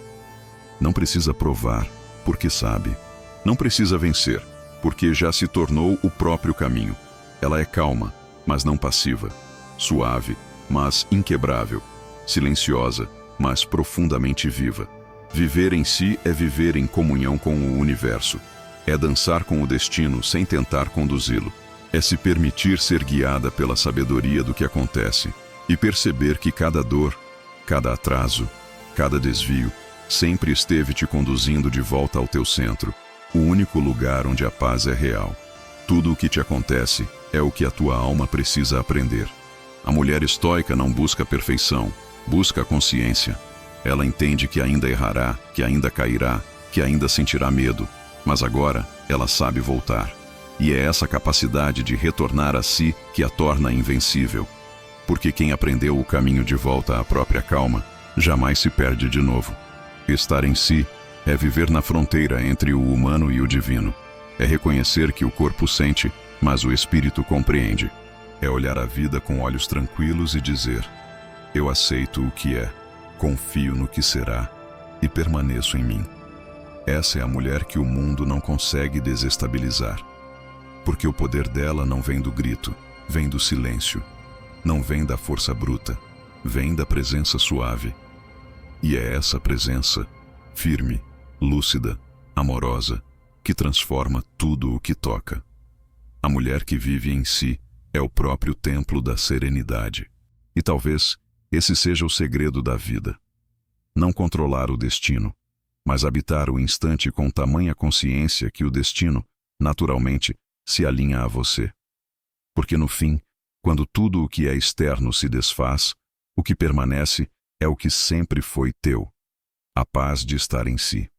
Não precisa provar, porque sabe. Não precisa vencer, porque já se tornou o próprio caminho. Ela é calma, mas não passiva. Suave, mas inquebrável. Silenciosa, mas profundamente viva. Viver em si é viver em comunhão com o universo. É dançar com o destino sem tentar conduzi-lo. É se permitir ser guiada pela sabedoria do que acontece e perceber que cada dor, cada atraso, cada desvio, sempre esteve te conduzindo de volta ao teu centro, o único lugar onde a paz é real. Tudo o que te acontece é o que a tua alma precisa aprender. A mulher estoica não busca perfeição, busca a consciência. Ela entende que ainda errará, que ainda cairá, que ainda sentirá medo, mas agora ela sabe voltar. E é essa capacidade de retornar a si que a torna invencível. Porque quem aprendeu o caminho de volta à própria calma, jamais se perde de novo. Estar em si é viver na fronteira entre o humano e o divino. É reconhecer que o corpo sente, mas o espírito compreende. É olhar a vida com olhos tranquilos e dizer: eu aceito o que é, confio no que será e permaneço em mim. Essa é a mulher que o mundo não consegue desestabilizar. Porque o poder dela não vem do grito, vem do silêncio. Não vem da força bruta, vem da presença suave. E é essa presença, firme, lúcida, amorosa, que transforma tudo o que toca. A mulher que vive em si é o próprio templo da serenidade. E talvez esse seja o segredo da vida. Não controlar o destino, mas habitar o instante com tamanha consciência que o destino, naturalmente, se alinha a você. Porque no fim, quando tudo o que é externo se desfaz, o que permanece é o que sempre foi teu: a paz de estar em si.